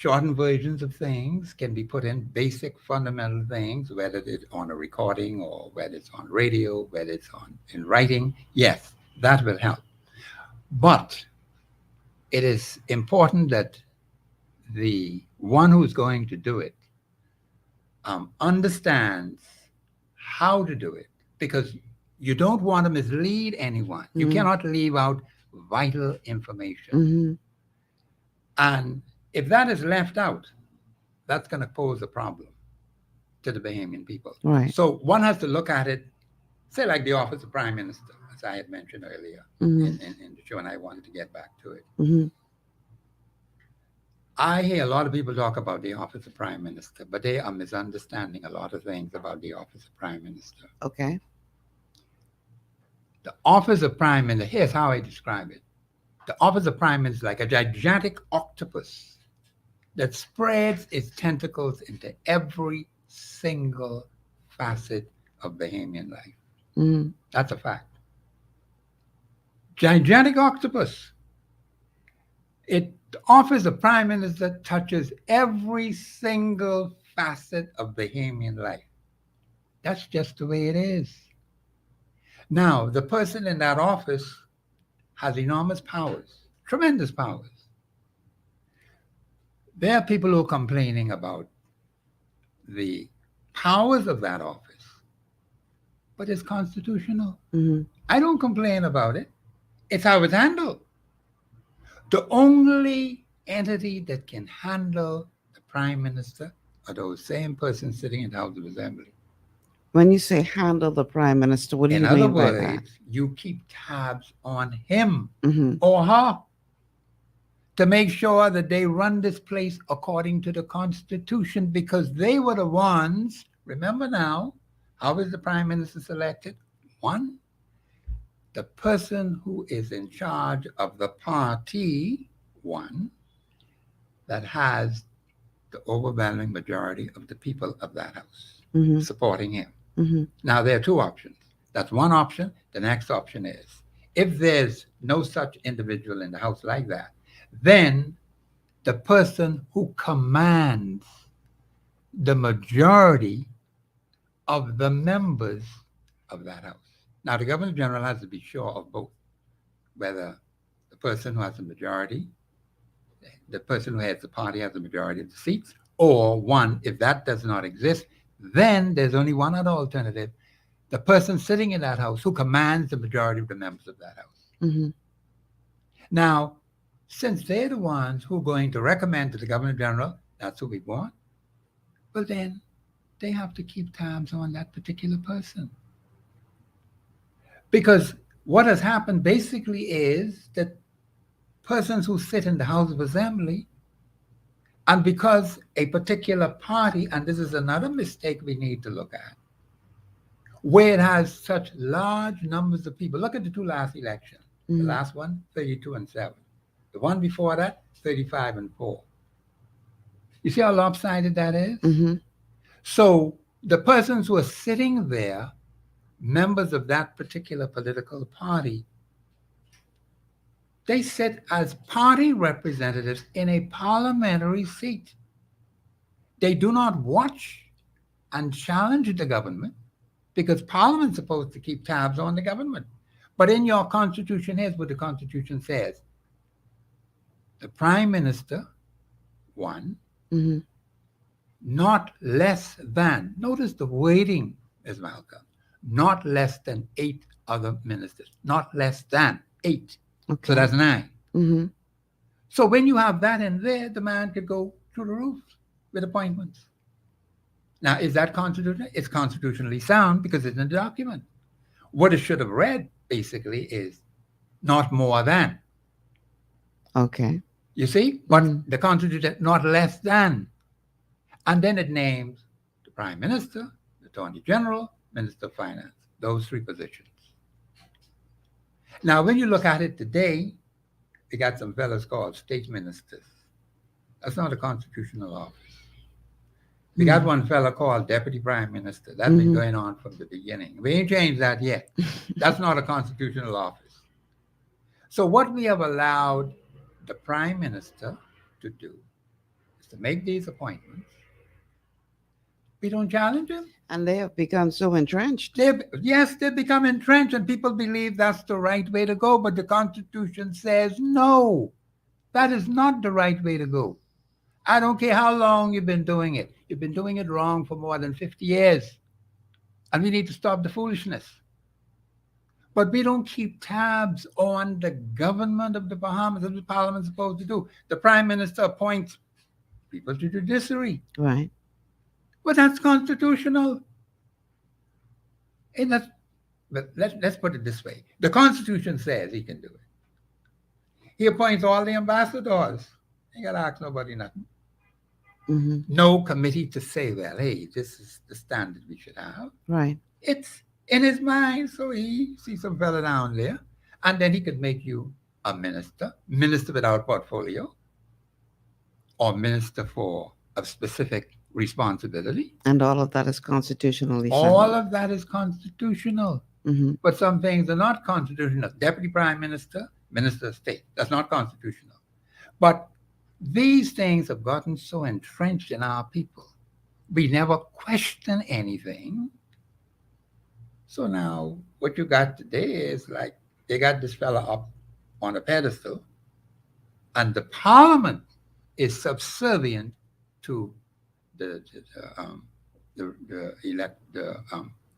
shortened versions of things can be put in, basic fundamental things, whether it's on a recording or whether it's on radio, whether it's in writing. Yes, that will help. But it is important that the one who's going to do it understands how to do it, because you don't want to mislead anyone. You cannot leave out vital information. And if that is left out, that's going to pose a problem to the Bahamian people. Right. So one has to look at it, say like the office of Prime Minister, as I had mentioned earlier in the show, and I wanted to get back to it. I hear a lot of people talk about the office of Prime Minister, but they are misunderstanding a lot of things about the office of Prime Minister. Okay. The office of Prime Minister, here's how I describe it. The office of Prime Minister is like a gigantic octopus that spreads its tentacles into every single facet of Bahamian life. That's a fact. Gigantic octopus. The office of Prime Minister touches every single facet of Bahamian life. That's just the way it is. Now, the person in that office has enormous powers, tremendous powers. There are people who are complaining about the powers of that office, but it's constitutional. I don't complain about it. It's how it's handled. The only entity that can handle the Prime Minister are those same persons sitting in the House of Assembly. When you say handle the Prime Minister, what do you mean by that? In other words, you keep tabs on him or her to make sure that they run this place according to the Constitution, because they were the ones, remember now, how is the Prime Minister selected? One, the person who is in charge of the party, one, that has the overwhelming majority of the people of that house supporting him. Now, there are two options. That's one option. The next option is, if there's no such individual in the house like that, then the person who commands the majority of the members of that house. Now, the Governor General has to be sure of both, whether the person who has the majority, the person who heads the party has the majority of the seats, or one, if that does not exist, then there's only one other alternative, the person sitting in that house who commands the majority of the members of that house. Now, since they're the ones who are going to recommend to the Governor General, that's who we want, well then, they have to keep tabs on that particular person. Because what has happened basically is that persons who sit in the House of Assembly, and because a particular party, and this is another mistake we need to look at, where it has such large numbers of people. Look at the two last elections. The last one, 32 and 7. The one before that, 35 and 4. You see how lopsided that is? So the persons who are sitting there, members of that particular political party, they sit as party representatives in a parliamentary seat. They do not watch and challenge the government, because Parliament's supposed to keep tabs on the government. But in your Constitution, here's what the Constitution says. The Prime Minister, one, not less than, notice the wording, Ms. Malcolm, not less than 8 other ministers, not less than 8. Okay. So that's 9. So when you have that in there, the man could go through the roof with appointments. Now, is that constitutional? It's constitutionally sound because it's in the document. What it should have read, basically, is not more than. Okay. You see? But the Constitution, not less than. And then it names the Prime Minister, the Attorney General, Minister of Finance, those 3 positions. Now, when you look at it today, we got some fellows called state ministers. That's not a constitutional office. We got one fellow called Deputy Prime Minister. That's been going on from the beginning. We ain't changed that yet. That's not a constitutional office. So what we have allowed the Prime Minister to do is to make these appointments. We don't challenge them. And they have become so entrenched. They've become entrenched, and people believe that's the right way to go. But the Constitution says no, that is not the right way to go. I don't care how long you've been doing it. You've been doing it wrong for more than 50 years. And we need to stop the foolishness. But we don't keep tabs on the government of the Bahamas, as the Parliament is supposed to do. The Prime Minister appoints people to the judiciary. Right. But that's constitutional. And let's put it this way. The Constitution says he can do it. He appoints all the ambassadors. He got to ask nobody nothing. Mm-hmm. No committee to say, well, hey, this is the standard we should have. Right. It's in his mind, so he sees some fella down there, and then he could make you a minister without portfolio, or minister for a specific responsibility. And all of that is constitutionally sound. All of that is constitutional. Mm-hmm. But some things are not constitutional. Deputy Prime Minister, Minister of State, that's not constitutional. But these things have gotten so entrenched in our people. We never question anything. So now what you got today is like they got this fella up on a pedestal, and the Parliament is subservient to the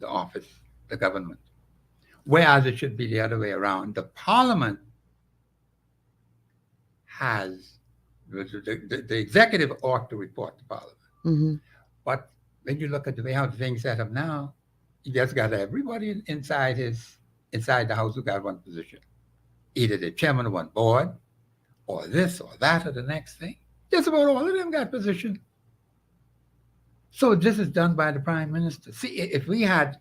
office, the government. Whereas it should be the other way around. The Parliament has the executive ought to report to Parliament. Mm-hmm. But when you look at the way how the thing's set up now, you just got everybody inside the house who got one position. Either the chairman of one board, or this or that or the next thing. Just about all of them got position. So this is done by the Prime Minister. See, if we had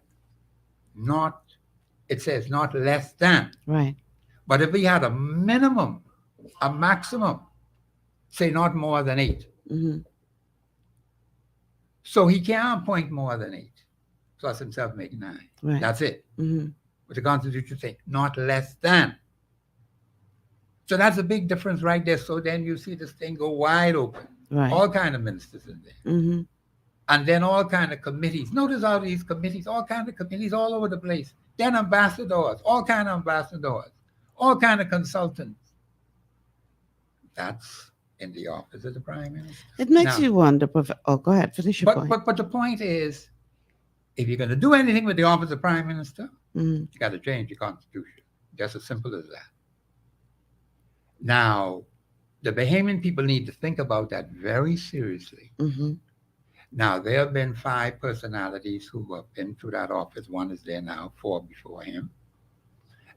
not, it says not less than. Right. But if we had a minimum, a maximum, say not more than 8. Mm-hmm. So he can't appoint more than 8, plus himself make 9. Right. That's it. Mm-hmm. But the Constitution says not less than. So that's a big difference right there. So then you see this thing go wide open. Right. All kind of ministers in there. Mm-hmm. And then all kind of committees. Notice all these committees, all kind of committees all over the place. Then ambassadors, all kind of ambassadors, all kind of consultants. That's in the office of the Prime Minister. It makes you wonder. Oh, go ahead. Finish your point. But the point is, if you're going to do anything with the office of Prime Minister, mm-hmm. you got to change your Constitution. Just as simple as that. Now, the Bahamian people need to think about that very seriously. Mm-hmm. Now, there have been 5 personalities who have been through that office. 1 is there now, 4 before him.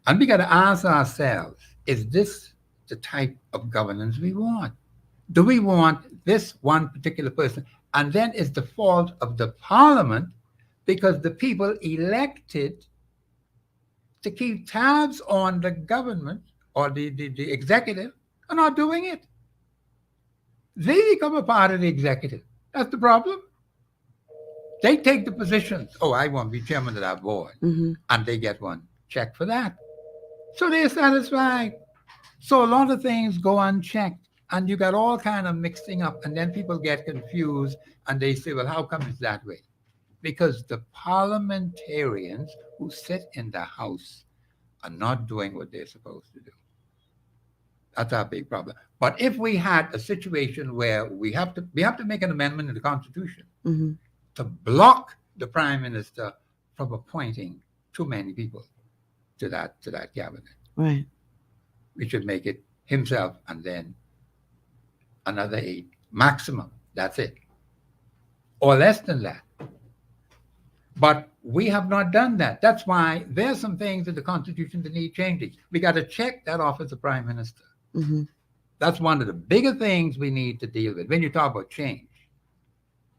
And we got to ask ourselves, is this the type of governance we want? Do we want this one particular person? And then it's the fault of the Parliament because the people elected to keep tabs on the government or the executive are not doing it. They become a part of the executive. That's the problem. They take the positions. Oh, I want to be chairman of that board. Mm-hmm. And they get one check for that. So they're satisfied. So a lot of things go unchecked. And you got all kind of mixing up. And then people get confused. And they say, well, how come it's that way? Because the parliamentarians who sit in the House are not doing what they're supposed to do. That's our big problem. But if we had a situation where we have to make an amendment in the Constitution mm-hmm. to block the Prime Minister from appointing too many people to that cabinet. Right. We should make it himself and then another 8 maximum. That's it. Or less than that. But we have not done that. That's why there's some things in the Constitution that need changing. We got to check that office of Prime Minister. Mm-hmm. That's one of the bigger things we need to deal with when you talk about change.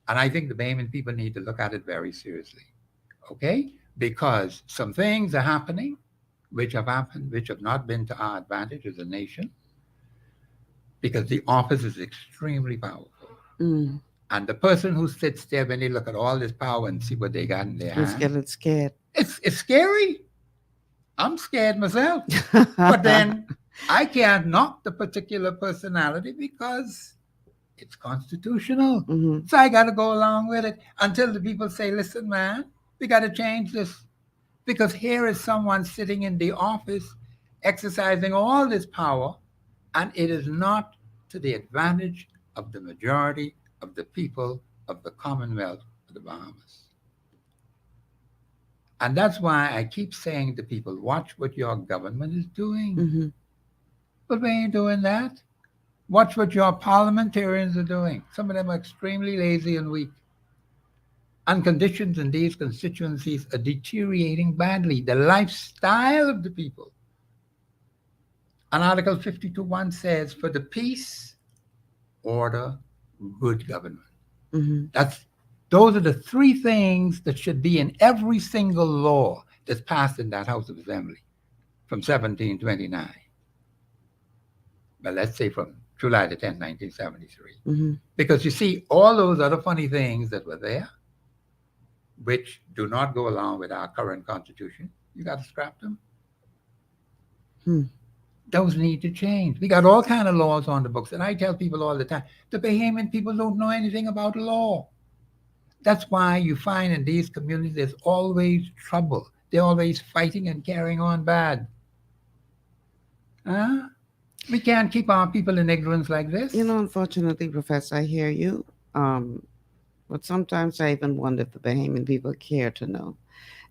And I think the Bahamian people need to look at it very seriously. Okay? Because some things are happening which have not been to our advantage as a nation. Because the office is extremely powerful. Mm. And the person who sits there, when they look at all this power and see what they got in their hands. It's getting scared. It's scary. I'm scared myself. But then I can't knock the particular personality because It's constitutional. Mm-hmm. So I got to go along with it until the people say, listen, man, we got to change this. Because here is someone sitting in the office exercising all this power, and it is not to the advantage of the majority of the people of the Commonwealth of the Bahamas. And that's why I keep saying to people, watch what your government is doing. Mm-hmm. But we ain't doing that. Watch what your parliamentarians are doing. Some of them are extremely lazy and weak. And conditions in these constituencies are deteriorating badly. The lifestyle of the people. And Article 52.1 says, for the peace, order, good government. Mm-hmm. Those are the three things that should be in every single law that's passed in that House of Assembly from 1729. But let's say from July the 10th, 1973. Mm-hmm. Because you see, all those other funny things that were there, which do not go along with our current Constitution, you got to scrap them. Those need to change. We got all kind of laws on the books, and I tell people all the time, the Bahamian people don't know anything about law. That's why you find in these communities there's always trouble. They're always fighting and carrying on bad. We can't keep our people in ignorance like this. You know, unfortunately, Professor, I hear you. But sometimes I even wonder if the Bahamian people care to know.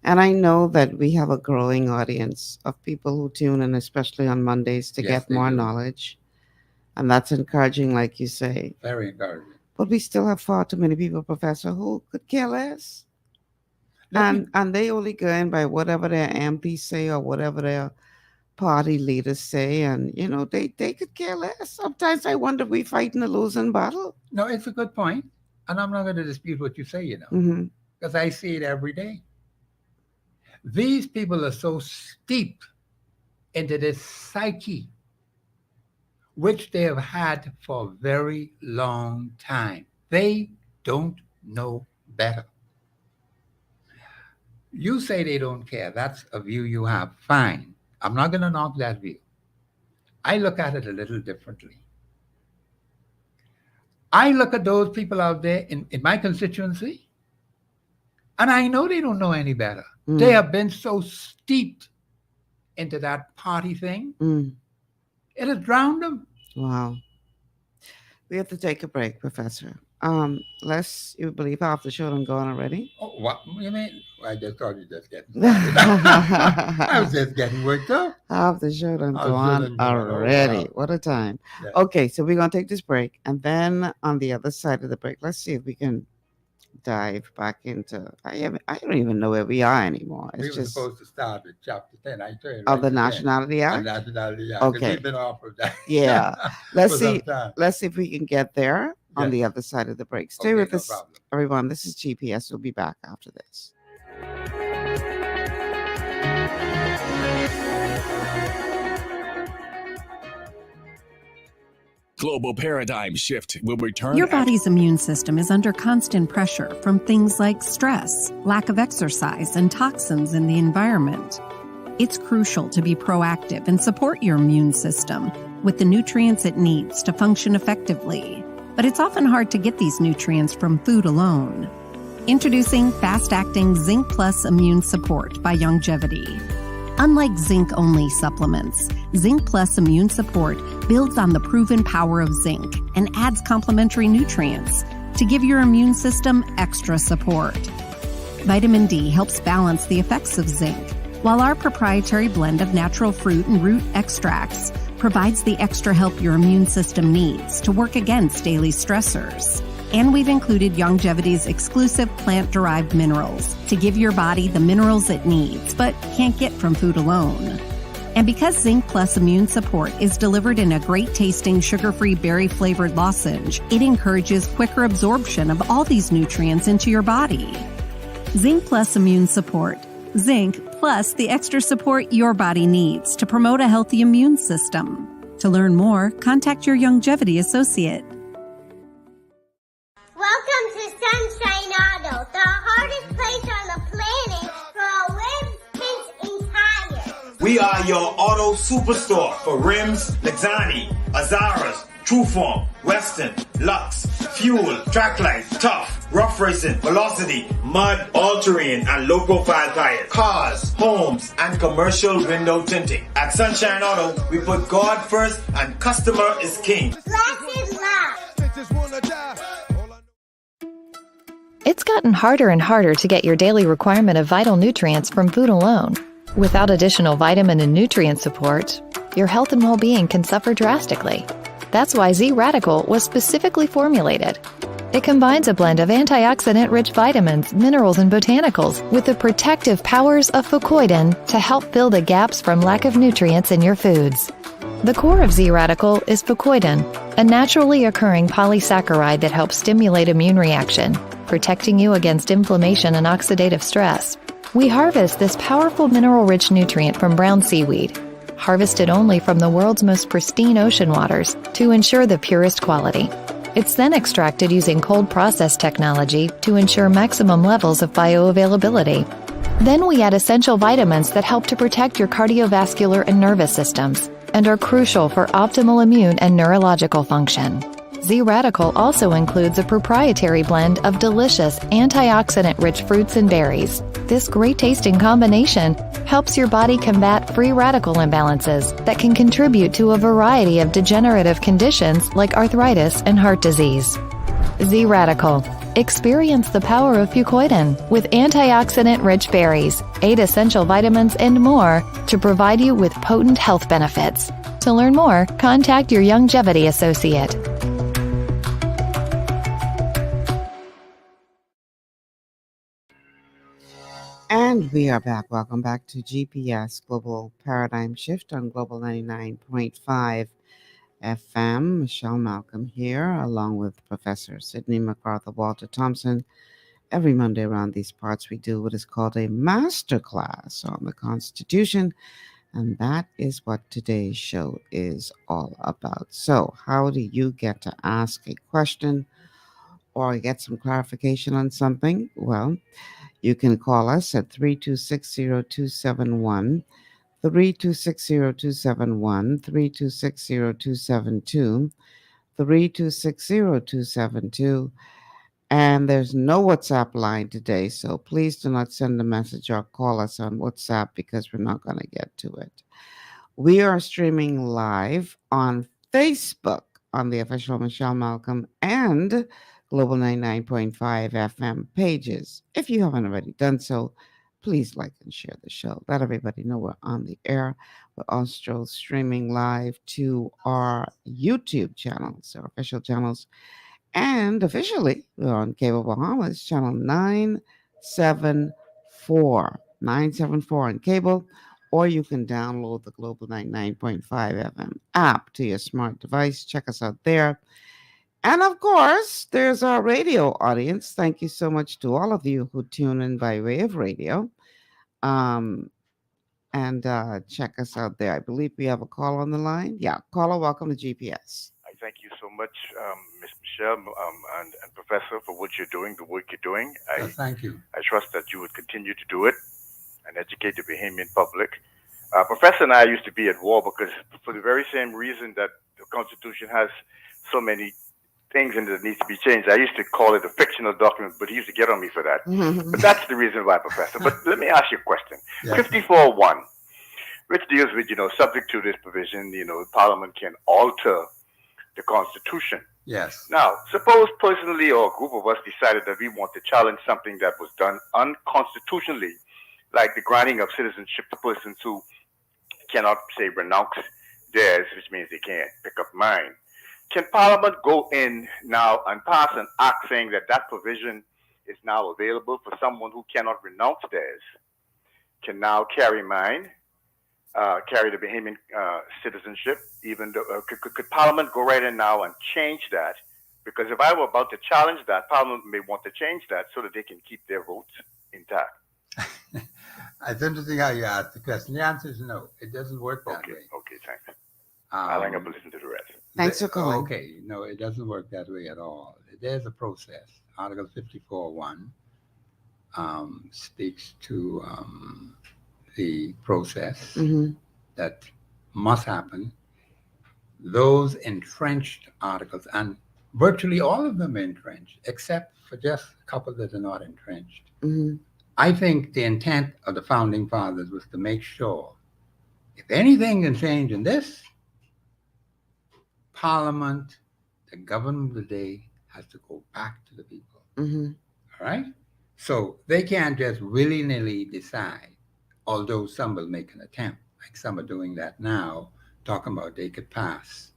And I know that we have a growing audience of people who tune in, especially on Mondays, to get more knowledge. And that's encouraging, like you say. Very encouraging. But we still have far too many people, Professor, who could care less. And they only go in by whatever their MPs say or whatever their party leaders say. And, you know, they could care less. Sometimes I wonder if we're fighting a losing battle. No, it's a good point. And I'm not going to dispute what you say, you know, because I see it every day. These people are so steeped into this psyche, which they have had for a very long time. They don't know better. You say they don't care. That's a view you have. Fine. I'm not going to knock that view. I look at it a little differently. I look at those people out there in my constituency, and I know they don't know any better. They have been so steeped into that party thing, it has drowned them. Wow. We have to take a break, Professor. You believe half the show done gone already? Oh, what you mean? I just thought you just getting I was just getting worked up. Half the show done gone already. What a time. Yeah. Okay, so we're going to take this break. And then on the other side of the break, let's see if we can dive back into... I don't even know where we are anymore. We were supposed to start with Chapter 10. I tell you, of the Nationality Act? The Nationality Act. Okay. We've been off of that. Yeah. Let's see if we can get there on the other side of the break. Stay with us, everyone. This is GPS. We'll be back after this. Global paradigm shift will return. Your body's immune system is under constant pressure from things like stress, lack of exercise, and toxins in the environment. It's crucial to be proactive and support your immune system with the nutrients it needs to function effectively. But it's often hard to get these nutrients from food alone. Introducing fast-acting Zinc Plus Immune Support by Longevity. Unlike zinc-only supplements, Zinc Plus Immune Support builds on the proven power of zinc and adds complementary nutrients to give your immune system extra support. Vitamin D helps balance the effects of zinc, while our proprietary blend of natural fruit and root extracts provides the extra help your immune system needs to work against daily stressors. And we've included Longevity's exclusive plant-derived minerals to give your body the minerals it needs, but can't get from food alone. And because Zinc Plus Immune Support is delivered in a great-tasting, sugar-free, berry-flavored lozenge, it encourages quicker absorption of all these nutrients into your body. Zinc Plus Immune Support. Zinc plus the extra support your body needs to promote a healthy immune system. To learn more, contact your Longevity associate. Welcome to Sunshine Auto, the hardest place on the planet for rims, tints, and tires. We are your auto superstore for rims, Lexani, Azaras, Trueform, Western, Lux, Fuel, Trackline, Tough, Rough Racing, Velocity, Mud, All-Terrain, and low-profile tires. Cars, homes, and commercial window tinting. At Sunshine Auto, we put God first and customer is king. It's gotten harder and harder to get your daily requirement of vital nutrients from food alone. Without additional vitamin and nutrient support, your health and well-being can suffer drastically. That's why Z-Radical was specifically formulated. It combines a blend of antioxidant-rich vitamins, minerals, and botanicals with the protective powers of fucoidan to help fill the gaps from lack of nutrients in your foods. The core of Z-Radical is fucoidan, a naturally occurring polysaccharide that helps stimulate immune reaction, protecting you against inflammation and oxidative stress. We harvest this powerful mineral-rich nutrient from brown seaweed, harvested only from the world's most pristine ocean waters to ensure the purest quality. It's then extracted using cold process technology to ensure maximum levels of bioavailability. Then we add essential vitamins that help to protect your cardiovascular and nervous systems and are crucial for optimal immune and neurological function. Z-Radical also includes a proprietary blend of delicious antioxidant-rich fruits and berries. This great-tasting combination helps your body combat free radical imbalances that can contribute to a variety of degenerative conditions like arthritis and heart disease. Z-Radical. Experience the power of fucoidan with antioxidant-rich berries, 8 essential vitamins, and more to provide you with potent health benefits. To learn more, contact your Longevity associate. And we are back. Welcome back to GPS Global Paradigm Shift on Global 99.5 FM. Michelle Malcolm here, along with Professor Sidney McArthur, Walter Thompson. Every Monday around these parts, we do what is called a Masterclass on the Constitution. And that is what today's show is all about. So how do you get to ask a question or get some clarification on something? Well, you can call us at 3260271, 3260271, 3260272, 3260272. And there's no WhatsApp line today, so please do not send a message or call us on WhatsApp because we're not going to get to it. We are streaming live on Facebook on the official Michelle Malcolm and Global 99.5 FM pages. If you haven't already done so, please like and share the show. Let everybody know we're on the air. We're also streaming live to our YouTube channels, our official channels. And officially, we're on Cable Bahamas, channel 974. 974 on cable, or you can download the Global 99.5 FM app to your smart device. Check us out there. And of course, there's our radio audience. Thank you so much to all of you who tune in by way of radio. And check us out there. I believe we have a call on the line. Yeah, caller, welcome to GPS. I thank you so much, Ms. Michelle and Professor, for what you're doing, the work you're doing. Thank you. I trust that you would continue to do it and educate the Bahamian public. Professor and I used to be at war because for the very same reason that the Constitution has so many things in it that needs to be changed. I used to call it a fictional document, but he used to get on me for that. But that's the reason why, Professor. But let me ask you a question. Yeah. 54.1, which deals with, subject to this provision, Parliament can alter the Constitution. Yes. Now, suppose personally or a group of us decided that we want to challenge something that was done unconstitutionally, like the granting of citizenship to persons who cannot, say, renounce theirs, which means they can't pick up mine. Can Parliament go in now and pass an act saying that that provision is now available for someone who cannot renounce theirs, can now carry mine, carry the Bahamian citizenship, even though, could Parliament go right in now and change that? Because if I were about to challenge that, Parliament may want to change that so that they can keep their votes intact. It's interesting how you asked the question. The answer is no. It doesn't work that way. Okay, thanks. I'll hang up and listen to the rest. Thanks for calling. Okay, no, it doesn't work that way at all. There's a process. Article 54.1 speaks to the process that must happen those entrenched articles, and virtually all of them are entrenched, except for just a couple that are not entrenched. Mm-hmm. I think the intent of the founding fathers was to make sure if anything can change in this, Parliament, the government of the day, has to go back to the people. Mm-hmm. All right? So they can't just willy-nilly decide, although some will make an attempt, like some are doing that now, talking about they could pass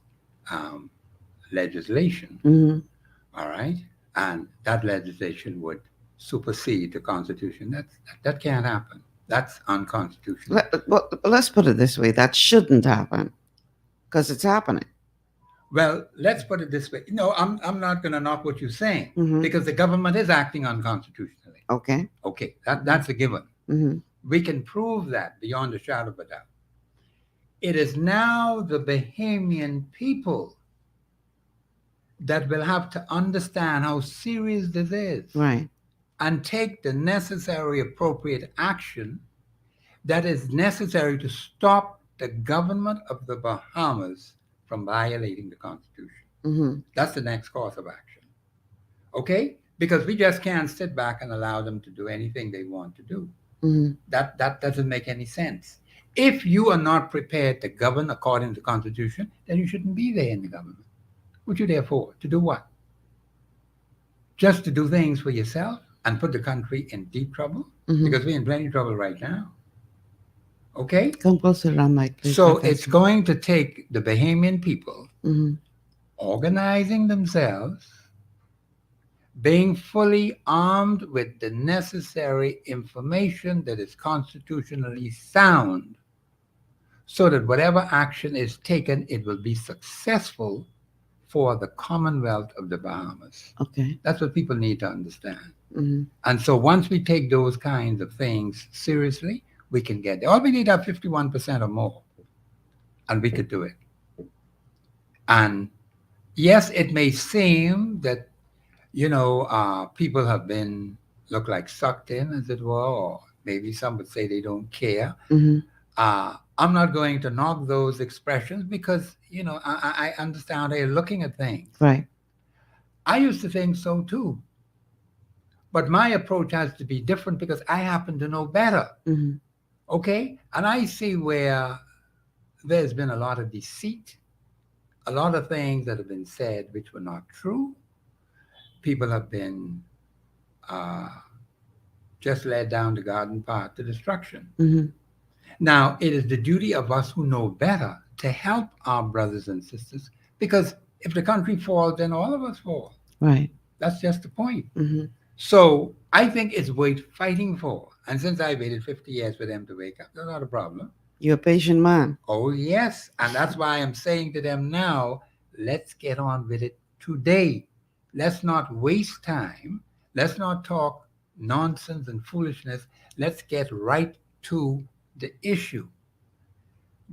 legislation. Mm-hmm. All right? And that legislation would supersede the Constitution. That can't happen. That's unconstitutional. Let's put it this way: that shouldn't happen, because it's happening. Well, let's put it this way. No, I'm not going to knock what you're saying, Mm-hmm. because the government is acting unconstitutionally. Okay. Okay, that's a given. Mm-hmm. We can prove that beyond a shadow of a doubt. It is now the Bahamian people that will have to understand how serious this is. Right. And take the necessary appropriate action that is necessary to stop the government of the Bahamas from violating the Constitution. Mm-hmm. That's the next course of action. Okay? Because we just can't sit back and allow them to do anything they want to do. Mm-hmm. That doesn't make any sense. If you are not prepared to govern according to the Constitution, then you shouldn't be there in the government. What are you there for? To do what? Just to do things for yourself and put the country in deep trouble? Mm-hmm. Because we're in plenty of trouble right now. Okay? Come closer to the mic, please. So it's going to take the Bahamian people Mm-hmm. organizing themselves, being fully armed with the necessary information that is constitutionally sound, so that whatever action is taken, it will be successful for the Commonwealth of the Bahamas. Okay. That's what people need to understand. Mm-hmm. And so once we take those kinds of things seriously, we can get there. All we need are 51% or more, and we could do it. And yes, it may seem that, people have been, look like sucked in, as it were, or maybe some would say they don't care. Mm-hmm. I'm not going to knock those expressions because, I understand how they're looking at things. Right. I used to think so too. But my approach has to be different because I happen to know better. Mm-hmm. Okay? And I see where there's been a lot of deceit, a lot of things that have been said which were not true. People have been just led down the garden path to destruction. Mm-hmm. Now, it is the duty of us who know better to help our brothers and sisters, because if the country falls, then all of us fall. Right. That's just the point. Mm-hmm. So I think it's worth fighting for. And since I waited 50 years for them to wake up, that's not a problem. You're a patient man. Oh, yes. And that's why I'm saying to them now, let's get on with it today. Let's not waste time. Let's not talk nonsense and foolishness. Let's get right to the issue.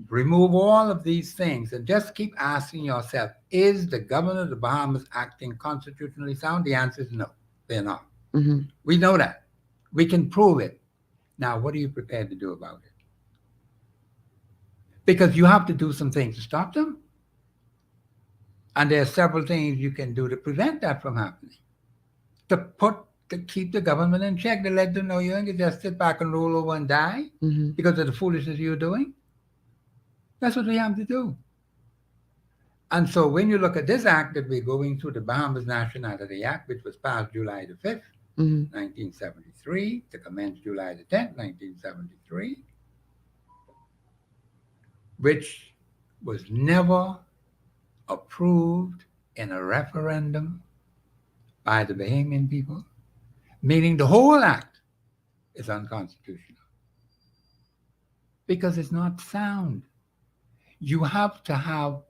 Remove all of these things and just keep asking yourself, is the governor of the Bahamas acting constitutionally sound? The answer is no, they're not. Mm-hmm. We know that. We can prove it. Now, what are you prepared to do about it? Because you have to do some things to stop them. And there are several things you can do to prevent that from happening. To keep the government in check, to let them know you ain't just sit back and roll over and die Mm-hmm. because of the foolishness you're doing. That's what we have to do. And so when you look at this act that we're going through, the Bahamas Nationality Act, which was passed July the 5th, Mm-hmm. 1973, to commence July the 10th, 1973, which was never approved in a referendum by the Bahamian people, meaning the whole act is unconstitutional because it's not sound. You have to have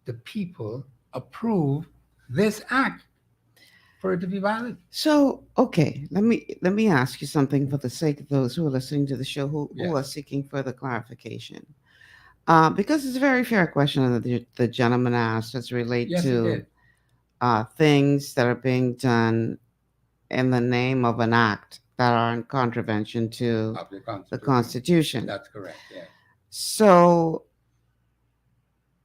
the people approve this act for it to be valid. So, okay, let me ask you something for the sake of those who are listening to the show who are seeking further clarification. Because it's a very fair question that the gentleman asked as relates to things that are being done in the name of an act that are in contravention to the Constitution. That's correct, yes. So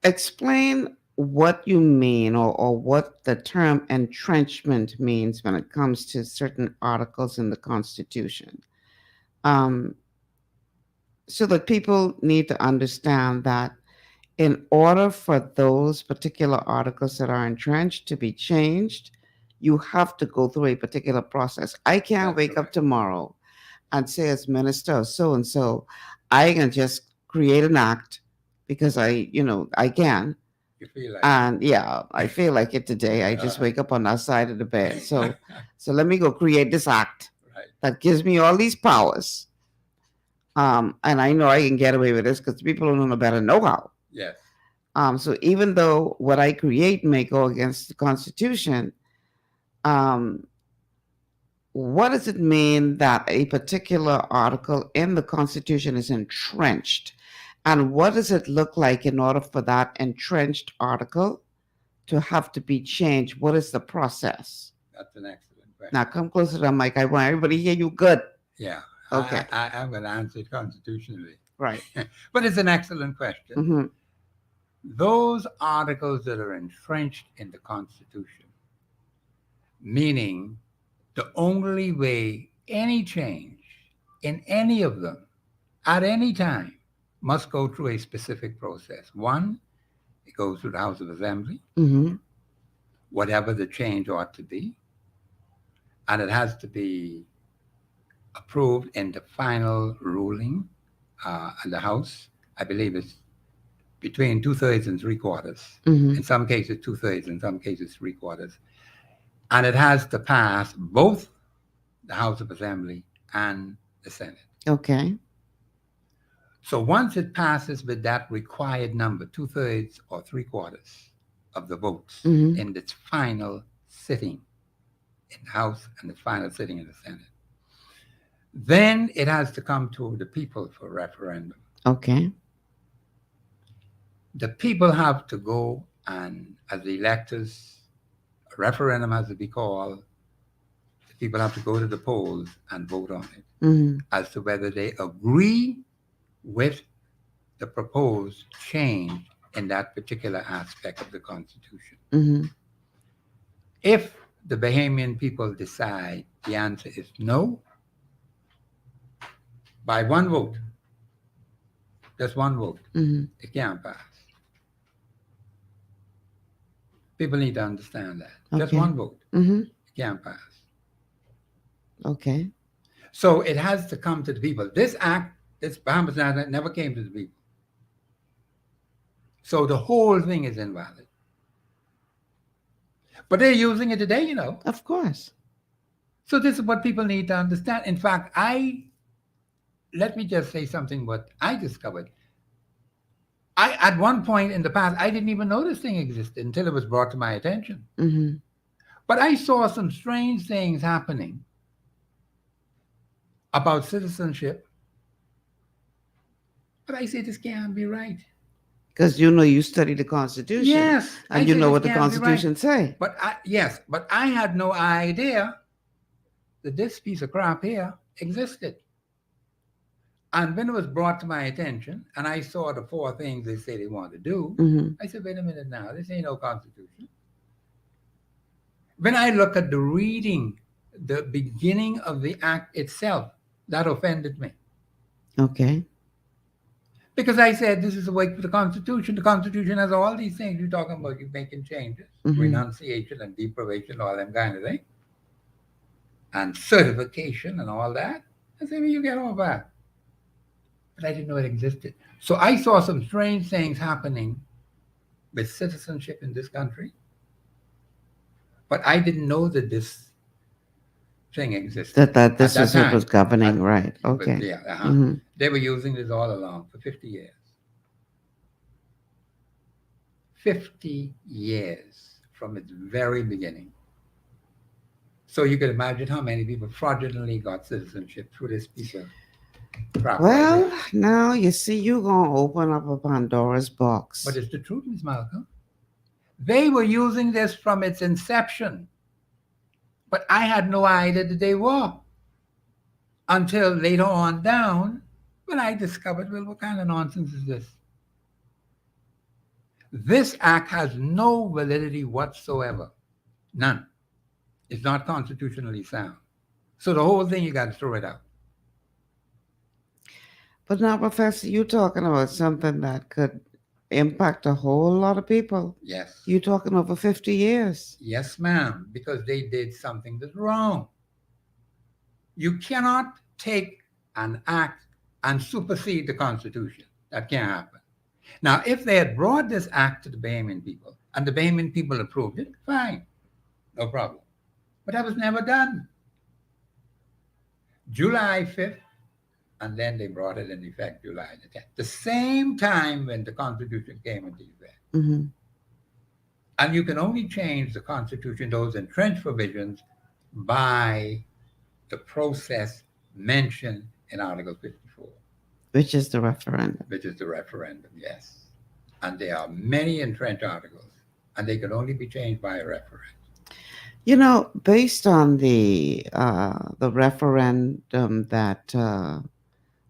explain what you mean or what the term entrenchment means when it comes to certain articles in the Constitution. So that people need to understand that in order for those particular articles that are entrenched to be changed, you have to go through a particular process. I can't wake up tomorrow and say, as minister of so and so, I can just create an act because I can. You feel like And yeah, I feel like it today. I just wake up on that side of the bed. So let me go create this act that gives me all these powers. And I know I can get away with this because people who know better know how. Yes. So even though what I create may go against the Constitution, what does it mean that a particular article in the Constitution is entrenched? And what does it look like in order for that entrenched article to have to be changed? What is the process? That's an excellent question. Now come closer to the mic. I want everybody to hear you good. Yeah. Okay. I'm going to answer it constitutionally. Right. But it's an excellent question. Mm-hmm. Those articles that are entrenched in the Constitution, meaning the only way any change in any of them at any time must go through a specific process. One, it goes through the House of Assembly, whatever the change ought to be, and it has to be approved in the final ruling in the House. I believe it's between 2/3 and 3/4. In some cases, 2/3, in some cases, 3/4. And it has to pass both the House of Assembly and the Senate. Okay. So once it passes with that required number, 2/3 or 3/4 of the votes in its final sitting in the House and the final sitting in the Senate, then it has to come to the people for referendum. Okay. The people have to go and, as the electors, a referendum has to be called. The people have to go to the polls and vote on it as to whether they agree with the proposed change in that particular aspect of the Constitution. If the Bahamian people decide the answer is no, by one vote, just one vote, it can't pass. People need to understand that. Just one vote, it can't pass. Okay. So it has to come to the people. This act, this Bahamas Act, never came to the people. So the whole thing is invalid. But they're using it today, you know. Of course. So this is what people need to understand. In fact, let me just say something what I discovered. At one point in the past, I didn't even know this thing existed until it was brought to my attention. But I saw some strange things happening about citizenship. But I say this can't be right. Because you study the Constitution. Yes. And you know what the Constitution say. But I had no idea that this piece of crap here existed. And when it was brought to my attention, and I saw the 4 things they say they want to do, I said, wait a minute now, this ain't no Constitution. When I look at the reading, the beginning of the act itself, that offended me. Okay. Because I said, this is a way for the Constitution. The Constitution has all these things you're talking about, you're making changes, renunciation and deprivation, all them kind of things, and certification and all that. I said, well, you get all that. But I didn't know it existed. So I saw some strange things happening with citizenship in this country. But I didn't know that this thing existed. That this is what was governing, right. Okay. Yeah, They were using this all along for 50 years. 50 years from its very beginning. So you can imagine how many people fraudulently got citizenship through this piece of crap. Well, now you see, you're going to open up a Pandora's box. But it's the truth, Ms. Malcolm. They were using this from its inception. But I had no idea that they were. Until later on down, when I discovered, well, what kind of nonsense is this? This act has no validity whatsoever. None. It's not constitutionally sound. So the whole thing, you got to throw it out. But now, Professor, you're talking about something that could impact a whole lot of people. Yes. You're talking over 50 years. Yes, ma'am, because they did something that's wrong. You cannot take an act and supersede the Constitution. That can't happen. Now, if they had brought this act to the Bahamian people and the Bahamian people approved it, fine, no problem. But that was never done. July 5th, and then they brought it into effect July the 10th. The same time when the Constitution came into effect. Mm-hmm. And you can only change the Constitution, those entrenched provisions, by the process mentioned in Article 54. Which is the referendum. Which is the referendum, yes. And there are many entrenched articles, and they can only be changed by a referendum. You know, based on the referendum that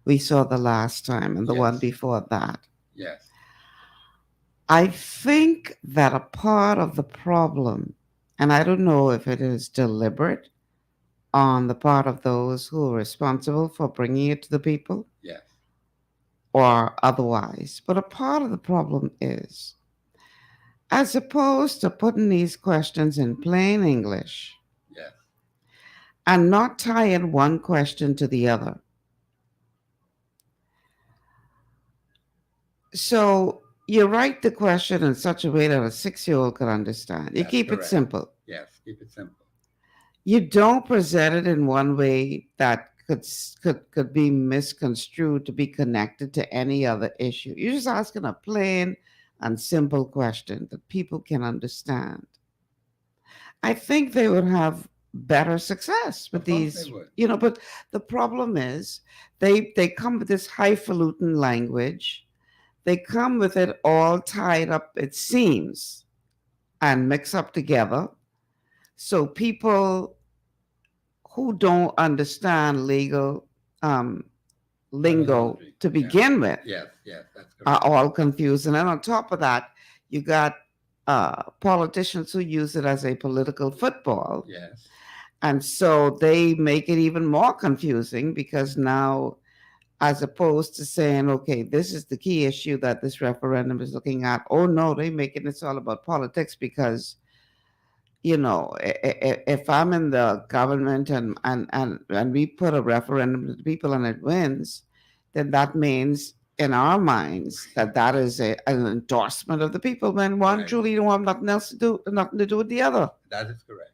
we saw the last time and the one before that, yes, I think that a part of the problem, and I don't know if it is deliberate on the part of those who are responsible for bringing it to the people, yes, or otherwise, but a part of the problem is, as opposed to putting these questions in plain English, yes, and not tying one question to the other. So you write the question in such a way that a 6-year-old can understand. You keep it simple. Yes, keep it simple. You don't present it in one way that could be misconstrued to be connected to any other issue. You're just asking a plain and simple question that people can understand. I think they would have better success with these, you know, but the problem is they come with this highfalutin language. They come with it all tied up, it seems, and mixed up together. So people who don't understand legal lingo to begin with that's are all confused. And then on top of that, you got politicians who use it as a political football. Yes. And so they make it even more confusing because now, as opposed to saying, okay, this is the key issue that this referendum is looking at, oh no, they're making this all about politics because, you know, if I'm in the government and we put a referendum to the people and it wins, then that means in our minds that is an endorsement of the people when one truly don't have nothing to do with the other. That is correct.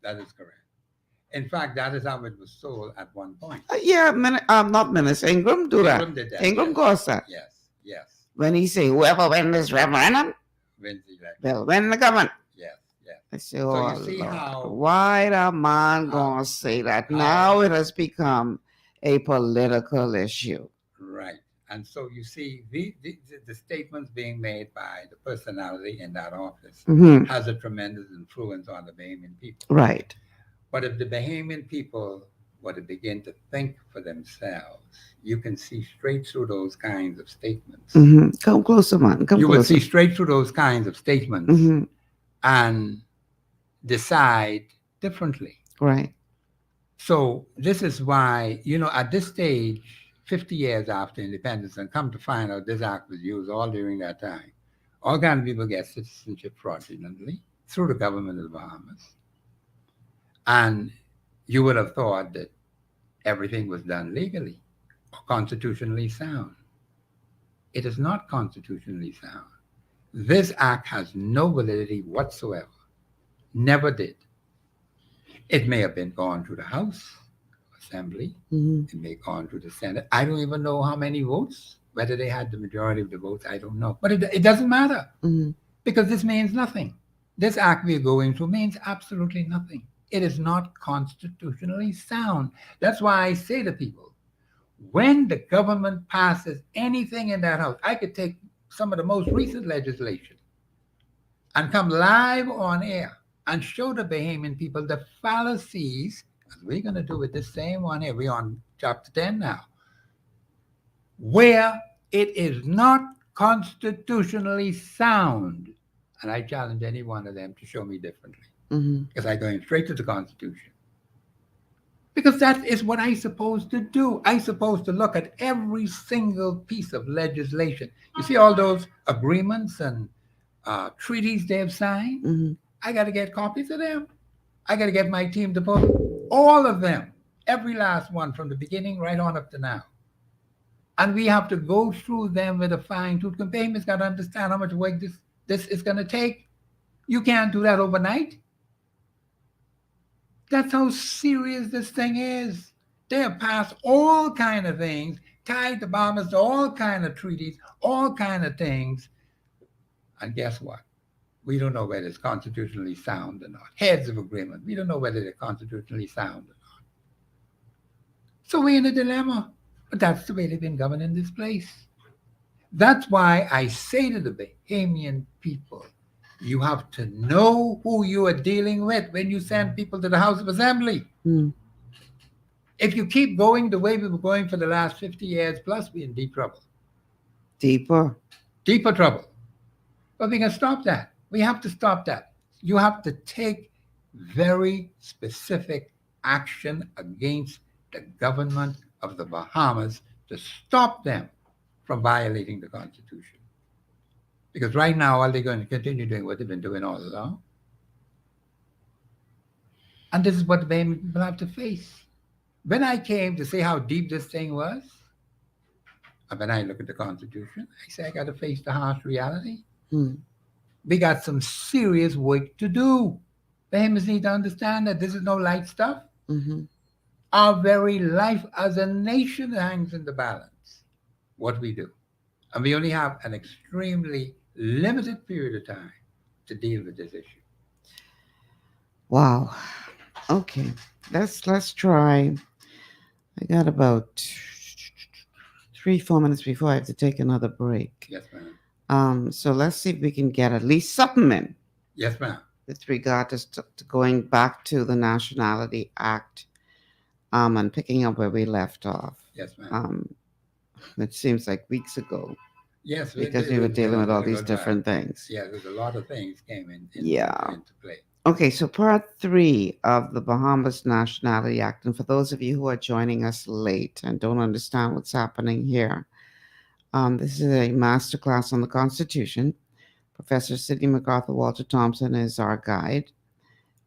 That is correct. In fact, that is how it was sold at one point. Not Minister Ingram do that. Ingram did that. Ingram goes that. Yes, yes. When he say whoever wins this referendum, wins the election. They'll win the government. Yes, yes. I say, So oh, you see Lord, how why the man gonna say that? Now it has become a political issue. Right. And so you see the statements being made by the personality in that office has a tremendous influence on the Bahamian people. Right. But if the Bahamian people were to begin to think for themselves, you can see straight through those kinds of statements. Come closer, man. You would see straight through those kinds of statements and decide differently. Right. So this is why, you know, at this stage, 50 years after independence, and come to find out this act was used all during that time, all kinds of people get citizenship fraudulently through the government of the Bahamas. And you would have thought that everything was done legally or constitutionally sound. It is not constitutionally sound. This act has no validity whatsoever. Never did. It may have been gone to the House Assembly. It may have gone to the Senate. I don't even know how many votes, whether they had the majority of the votes, I don't know. But it doesn't matter because this means nothing. This act we're going through means absolutely nothing. It is not constitutionally sound. That's why I say to people, when the government passes anything in that house, I could take some of the most recent legislation and come live on air and show the Bahamian people the fallacies, as we're going to do with this same one here. We're on chapter 10 now, where it is not constitutionally sound. And I challenge any one of them to show me differently. Because I'm going straight to the Constitution. Because that is what I'm supposed to do. I'm supposed to look at every single piece of legislation. You see all those agreements and treaties they've signed? I got to get copies of them. I got to get my team to put all of them, every last one from the beginning right on up to now. And we have to go through them with a fine-tooth comb. Bahamas got to understand how much work this is going to take. You can't do that overnight. That's how serious this thing is. They have passed all kind of things, tied the Bahamas to all kind of treaties, all kind of things. And guess what? We don't know whether it's constitutionally sound or not. Heads of agreement, we don't know whether they're constitutionally sound or not. So we're in a dilemma. But that's the way they've been governing this place. That's why I say to the Bahamian people, you have to know who you are dealing with when you send people to the House of Assembly. If you keep going the way we were going for the last 50 years plus, we're in deep trouble. Deeper trouble. But we can stop that. We have to stop that. You have to take very specific action against the government of the Bahamas to stop them from violating the Constitution. Because right now, all they're going to continue doing what they've been doing all along. And this is what the Bahamian people have to face. When I came to say how deep this thing was, and when I look at the Constitution, I say I got to face the harsh reality. We got some serious work to do. Bahamians need to understand that this is no light stuff. Our very life as a nation hangs in the balance, what we do. And we only have an extremely limited period of time to deal with this issue. Wow. Okay. Let's try. I got about 3-4 minutes before I have to take another break. Yes, ma'am. So let's see if we can get at least something in. Yes, ma'am. With regard to going back to the Nationality Act, and picking up where we left off. Yes, ma'am. It seems like weeks ago. Yes, because we were dealing with all these different things. Yeah, there's a lot of things came into play. Okay, so part 3 of the Bahamas Nationality Act, and for those of you who are joining us late and don't understand what's happening here, this is a masterclass on the Constitution. Professor Sidney McArthur Walter Thompson is our guide,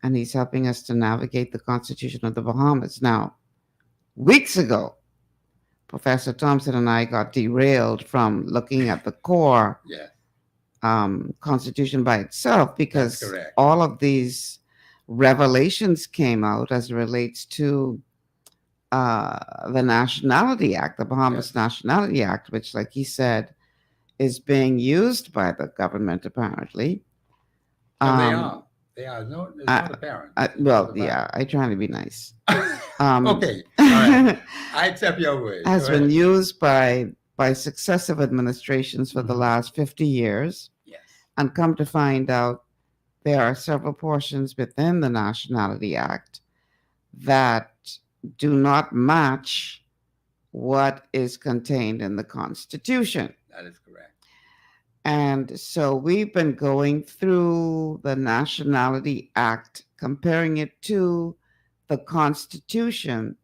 and he's helping us to navigate the Constitution of the Bahamas. Now, weeks ago, Professor Thompson and I got derailed from looking at the core Constitution by itself, because all of these revelations came out as it relates to the Nationality Act, the Bahamas Nationality Act, which, like he said, is being used by the government apparently. They are. No, it's not apparent. I try to be nice. Okay, all right. I accept your word. Has been used by successive administrations for the last 50 years. Yes. And come to find out, there are several portions within the Nationality Act that do not match what is contained in the Constitution. That is correct. And so we've been going through the Nationality Act, comparing it to the Constitution,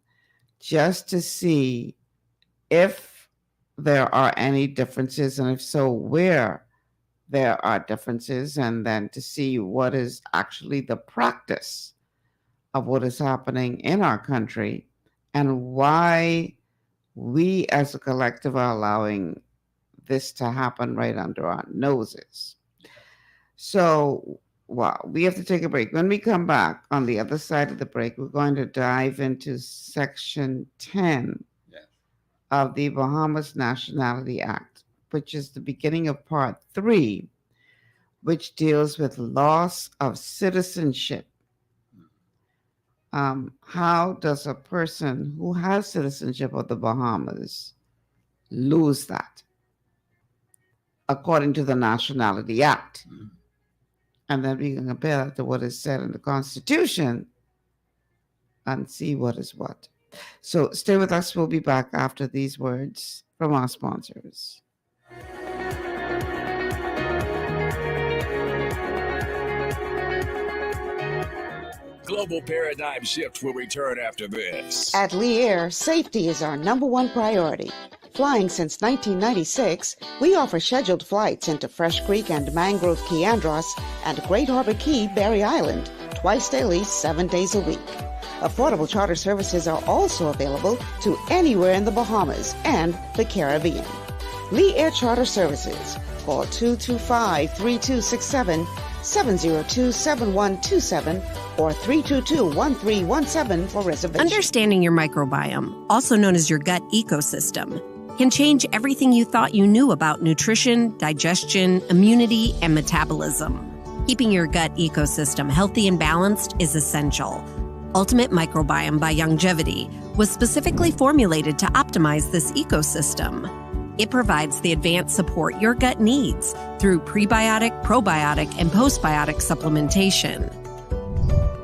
just to see if there are any differences, and if so, where there are differences, and then to see what is actually the practice of what is happening in our country and why we as a collective are allowing this to happen right under our noses. So, we have to take a break. When we come back on the other side of the break, we're going to dive into Section 10 of the Bahamas Nationality Act, which is the beginning of Part 3, which deals with loss of citizenship. How does a person who has citizenship of the Bahamas lose that, according to the Nationality Act? And then we can compare that to what is said in the Constitution and see what is what. So stay with us. We'll be back after these words from our sponsors. Global Paradigm Shift will return after this. At Lee Air, safety is our #1 priority. Flying since 1996, we offer scheduled flights into Fresh Creek and Mangrove Key Andros and Great Harbor Key, Berry Island, twice daily, 7 days a week. Affordable charter services are also available to anywhere in the Bahamas and the Caribbean. Lee Air Charter Services. Call 225-3267, 702-7127, or 322-1317 for reservations. Understanding your microbiome, also known as your gut ecosystem, can change everything you thought you knew about nutrition, digestion, immunity, and metabolism. Keeping your gut ecosystem healthy and balanced is essential. Ultimate Microbiome by Longevity was specifically formulated to optimize this ecosystem. It provides the advanced support your gut needs through prebiotic, probiotic, and postbiotic supplementation.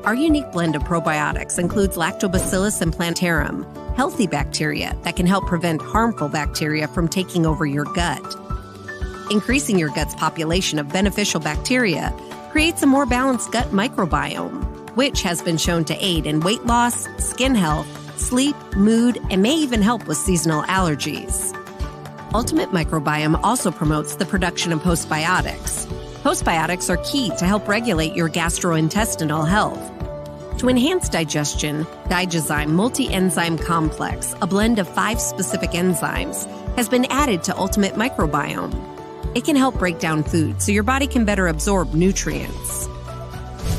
Our unique blend of probiotics includes Lactobacillus and Plantarum, healthy bacteria that can help prevent harmful bacteria from taking over your gut. Increasing your gut's population of beneficial bacteria creates a more balanced gut microbiome, which has been shown to aid in weight loss, skin health, sleep, mood, and may even help with seasonal allergies. Ultimate Microbiome also promotes the production of postbiotics. Postbiotics are key to help regulate your gastrointestinal health. To enhance digestion, Digizyme Multi-Enzyme Complex, a blend of 5 specific enzymes, has been added to Ultimate Microbiome. It can help break down food so your body can better absorb nutrients.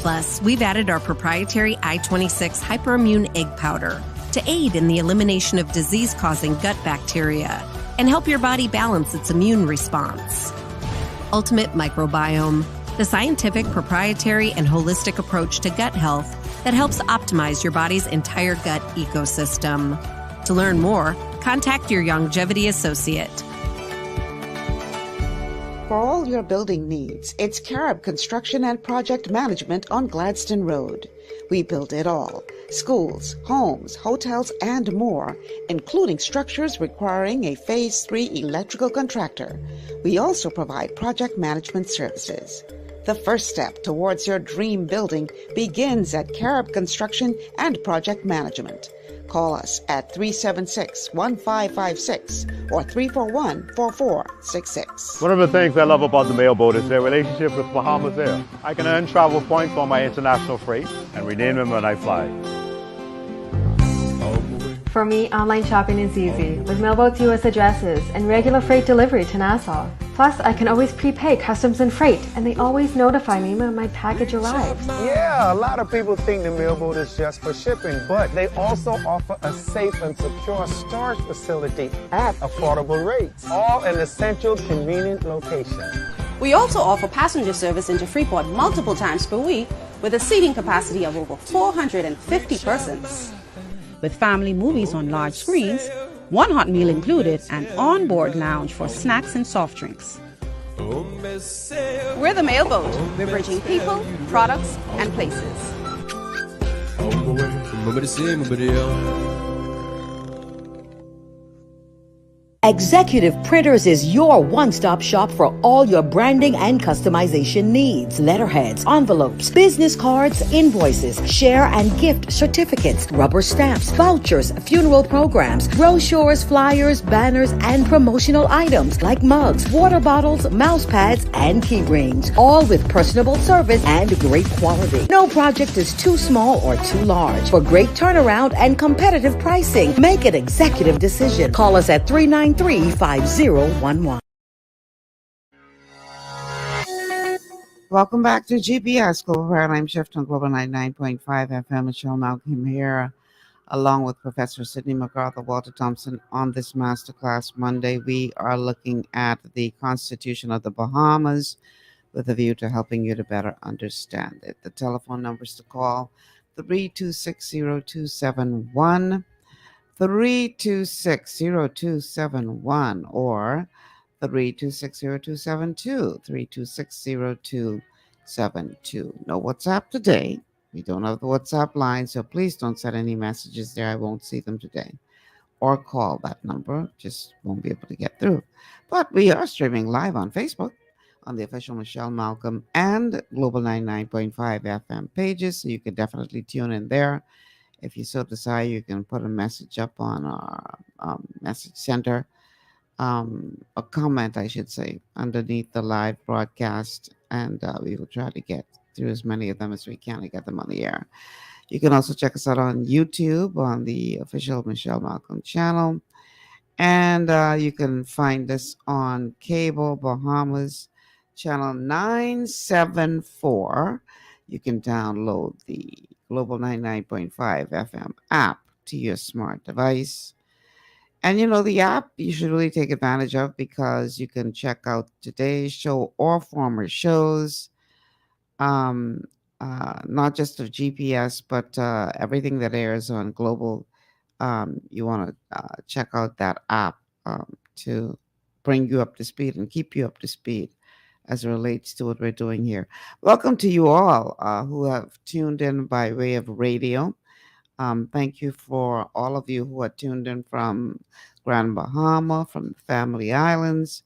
Plus, we've added our proprietary I-26 hyperimmune egg powder to aid in the elimination of disease-causing gut bacteria and help your body balance its immune response. Ultimate Microbiome, the scientific, proprietary, and holistic approach to gut health that helps optimize your body's entire gut ecosystem. To learn more, contact your Longevity associate. For all your building needs, it's Carib Construction and Project Management on Gladstone Road. We build it all: schools, homes, hotels, and more, including structures requiring a Phase 3 electrical contractor. We also provide project management services. The first step towards your dream building begins at Carib Construction and Project Management. Call us at 376-1556 or 341-4466. One of the things I love about the mailboat is their relationship with Bahamas Air. I can earn travel points on my international freight and redeem them when I fly. For me, online shopping is easy, with mailboat to U.S. addresses and regular freight delivery to Nassau. Plus, I can always prepay customs and freight, and they always notify me when my package arrives. Yeah, a lot of people think the mailboat is just for shipping, but they also offer a safe and secure storage facility at affordable rates, all in a central, convenient location. We also offer passenger service into Freeport multiple times per week with a seating capacity of over 450 persons. With family movies on large screens, one hot meal included, and on-board lounge for snacks and soft drinks. We're the mailboat. We're bridging people, products, and places. Executive Printers is your one-stop shop for all your branding and customization needs. Letterheads, envelopes, business cards, invoices, share and gift certificates, rubber stamps, vouchers, funeral programs, brochures, flyers, banners, and promotional items like mugs, water bottles, mouse pads, and key rings, all with personable service and great quality. No project is too small or too large. For great turnaround and competitive pricing, make an executive decision. Call us at 393-5011. Welcome back to GPS Global Paradigm Shift on Global 99.5 FM. Michelle Malcolm here, along with Professor Sidney McArthur, Walter Thompson. On this Masterclass Monday, we are looking at the Constitution of the Bahamas with a view to helping you to better understand it. The telephone numbers to call: 3260271. 3260271 or 3260272, 3260272. No WhatsApp today. We don't have the WhatsApp line, so please don't send any messages there. I won't see them today. Or call that number. Just won't be able to get through. But we are streaming live on Facebook, on the official Michelle Malcolm and Global 99.5 FM pages. So you can definitely tune in there. If you so desire, you can put a message up on our message center, a comment, I should say, underneath the live broadcast, and we will try to get through as many of them as we can to get them on the air. You can also check us out on YouTube on the official Michelle Malcolm channel. And you can find us on cable Bahamas channel 974. You can download the Global 99.5 FM app to your smart device. And the app you should really take advantage of because you can check out today's show or former shows. Not just of GPS, but everything that airs on Global. You want to check out that app to bring you up to speed and keep you up to speed as it relates to what we're doing here. Welcome to you all who have tuned in by way of radio. Thank you for all of you who are tuned in from Grand Bahama, from the Family Islands,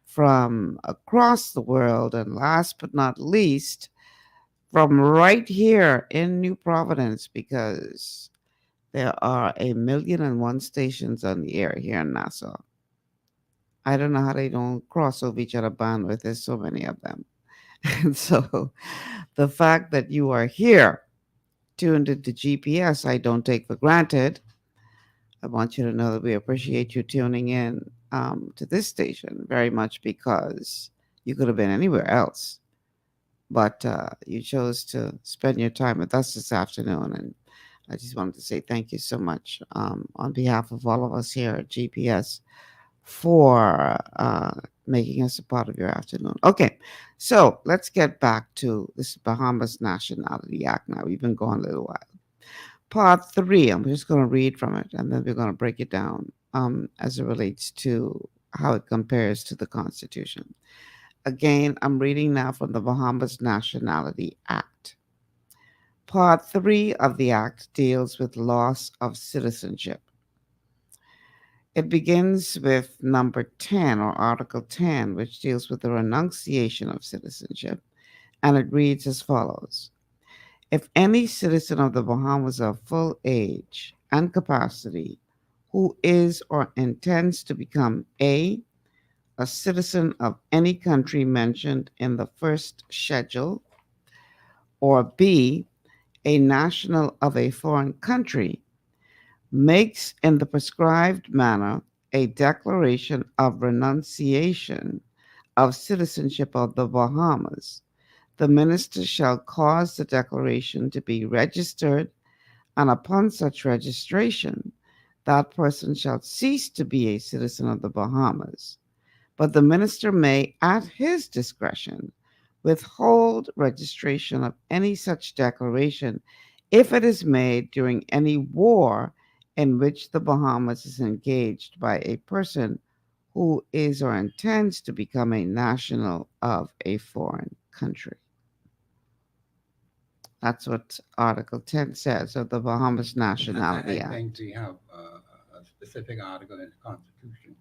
from across the world, and last but not least, from right here in New Providence, because there are 1,000,001 stations on the air here in Nassau. I don't know how they don't cross over each other bandwidth. There's so many of them. And so the fact that you are here tuned into GPS, I don't take for granted. I want you to know that we appreciate you tuning in to this station very much, because you could have been anywhere else. But you chose to spend your time with us this afternoon. And I just wanted to say thank you so much on behalf of all of us here at GPS for making us a part of your afternoon. Okay, so let's get back to this Bahamas Nationality Act now. We've been going a little while. Part 3, I'm just going to read from it, and then we're going to break it down as it relates to how it compares to the Constitution. Again, I'm reading now from the Bahamas Nationality Act. Part 3 of the Act deals with loss of citizenship. It begins with number 10, or Article 10, which deals with the renunciation of citizenship, and it reads as follows. If any citizen of the Bahamas of full age and capacity who is or intends to become A citizen of any country mentioned in the first schedule, or B, a national of a foreign country, makes in the prescribed manner a declaration of renunciation of citizenship of the Bahamas, the minister shall cause the declaration to be registered, and upon such registration, that person shall cease to be a citizen of the Bahamas. But the minister may, at his discretion, withhold registration of any such declaration if it is made during any war in which the Bahamas is engaged by a person who is or intends to become a national of a foreign country. That's what Article 10 says of the Bahamas Nationality Act. I think we have a specific article in the Constitution.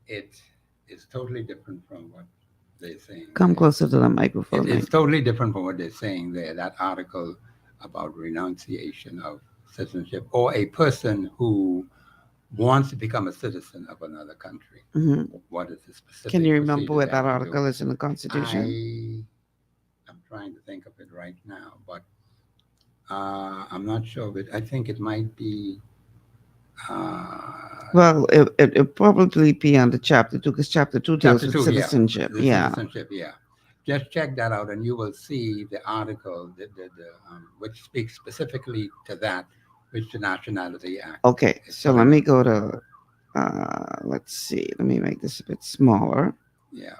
It is totally different from what they're saying. Come closer to the microphone. It's totally different from what they're saying there. That article about renunciation of citizenship, or a person who wants to become a citizen of another country. Mm-hmm. What is the specific? Can you remember where that article is in the Constitution? I'm trying to think of it right now, but I'm not sure of it. I think it might be. Well, it probably be under Chapter 2, because Chapter 2 deals with citizenship. Yeah. Citizenship, yeah. Just check that out, and you will see the article which speaks specifically to that, which the Nationality Act. Okay, so let me go to, let's see, let me make this a bit smaller. Yeah.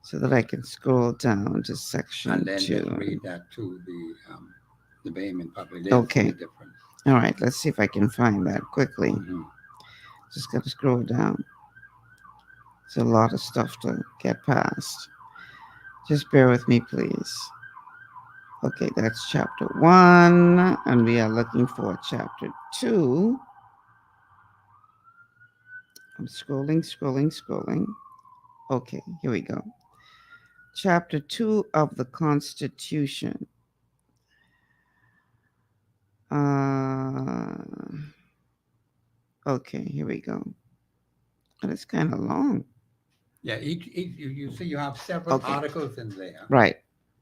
So that I can scroll down to section 2. And then just read that to the Bahamian public. Okay. All right, let's see if I can find that quickly. Mm-hmm. Just got to scroll down. It's a lot of stuff to get past. Just bear with me, please. Okay, that's chapter 1, and we are looking for chapter 2. I'm scrolling. Okay, here we go. Chapter 2 of the Constitution. Okay, here we go. And it's kind of long. Yeah, each you see you have several articles in there. Right.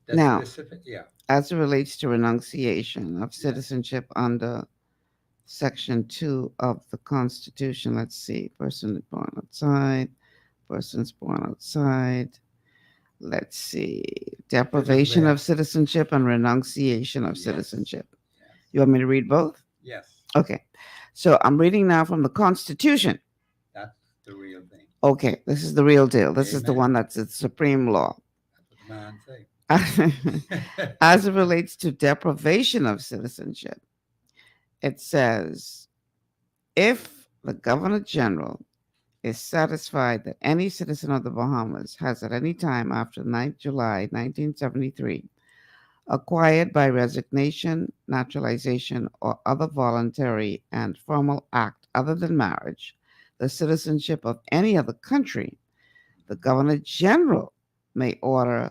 That's Now, specific, yeah. as it relates to renunciation of citizenship under Section 2 of the Constitution, let's see, person born outside, persons born outside. Let's see, deprivation of citizenship and renunciation of citizenship. You want me to read both? Yes. Okay. So I'm reading now from the Constitution. That's the real thing. Okay, this is the real deal. This is the one that's the supreme law. That's what the man say. As it relates to deprivation of citizenship, it says, if the Governor General is satisfied that any citizen of the Bahamas has at any time after 9th July 1973 acquired by resignation, naturalization, or other voluntary and formal act other than marriage the citizenship of any other country, the Governor General may by order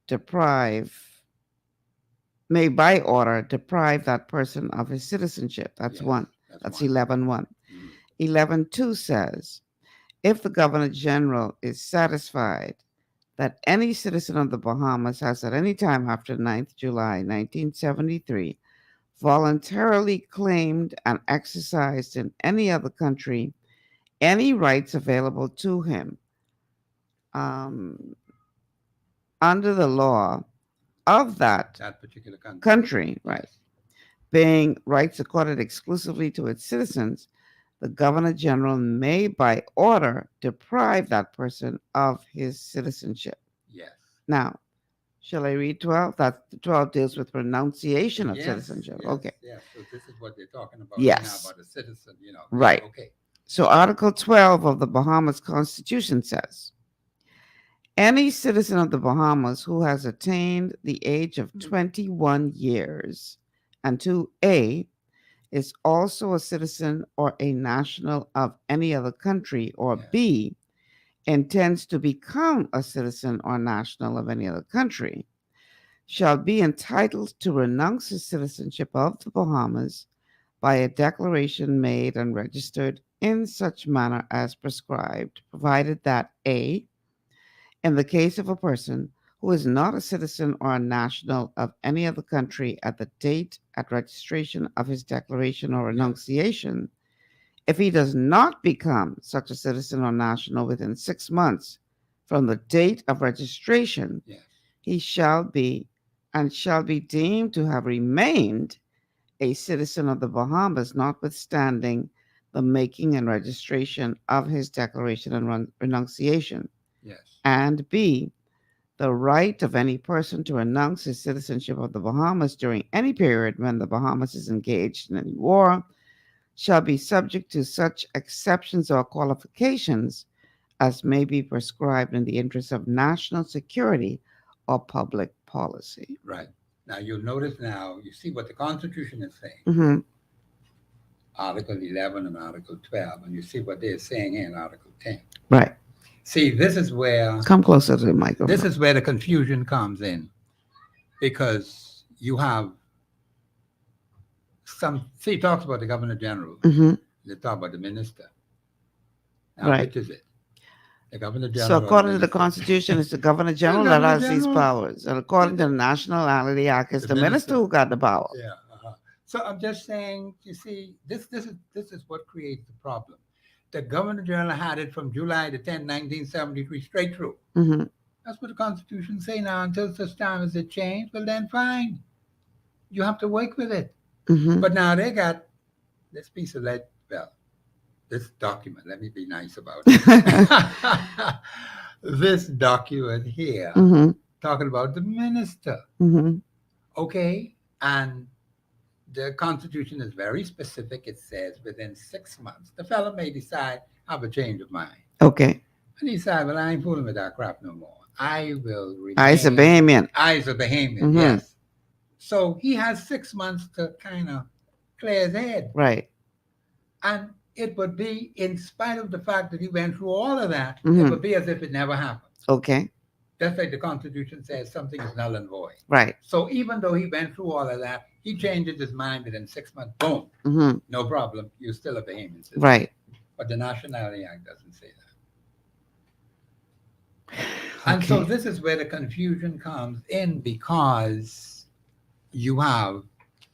deprive that person of his citizenship. That's one. That's 11.1. 11.2 says, if the Governor General is satisfied that any citizen of the Bahamas has at any time after 9th July 1973 voluntarily claimed and exercised in any other country any rights available to him under the law of that particular country, right, being rights accorded exclusively to its citizens, the Governor General may by order deprive that person of his citizenship. Yes. Now, shall I read 12? That 12 deals with renunciation of citizenship. Okay. Yes. So this is what they're talking about Yes. now, about a citizen, Right. Okay. So Article 12 of the Bahamas Constitution says, any citizen of the Bahamas who has attained the age of 21 years and 2A is also a citizen or a national of any other country, or B, intends to become a citizen or national of any other country, shall be entitled to renounce his citizenship of the Bahamas by a declaration made and registered in such manner as prescribed, provided that A, in the case of a person who is not a citizen or a national of any other country at the date at registration of his declaration or renunciation, if he does not become such a citizen or national within 6 months from the date of registration, he shall be deemed to have remained a citizen of the Bahamas, notwithstanding the making and registration of his declaration and renunciation. Yes. And B, the right of any person to renounce his citizenship of the Bahamas during any period when the Bahamas is engaged in any war shall be subject to such exceptions or qualifications as may be prescribed in the interest of national security or public policy. Right. Now you'll notice now, you see what the Constitution is saying. Mm-hmm. Article 11 and Article 12, and you see what they're saying in Article 10. Right. See, this is where... Come closer to the microphone. This is where the confusion comes in. Because you have he talks about the Governor General. Mm-hmm. They talk about the minister. Now, right. which is it? The Governor General. So according to the Constitution, it's the Governor General that has these powers. And according to the Nationality Act, it's the minister who got the power. Yeah. So I'm just saying, you see, this is what creates the problem. The Governor General had it from July the 10th, 1973, straight through. Mm-hmm. That's what the Constitution say now. Until such time as it changed, well then fine. You have to work with it. Mm-hmm. But now they got this piece of this document. Let me be nice about it. This document here, mm-hmm. talking about the minister. Mm-hmm. Okay? And the Constitution is very specific. It says within 6 months, the fellow may decide, have a change of mind. Okay. And he said, well, I ain't fooling with that crap no more. I will remain. I's a Bahamian. I's a Bahamian, mm-hmm. yes. So he has 6 months to kind of clear his head. Right. And it would be, in spite of the fact that he went through all of that, it Mhm. would be as if it never happened. Okay. That's like the Constitution says something is null and void. Right. So even though he went through all of that, he changes his mind within 6 months. Boom. Mhm. No problem. You're still a Bahamian citizen. Right. But the Nationality Act doesn't say that. And so Okay. this is where the confusion comes in, because you have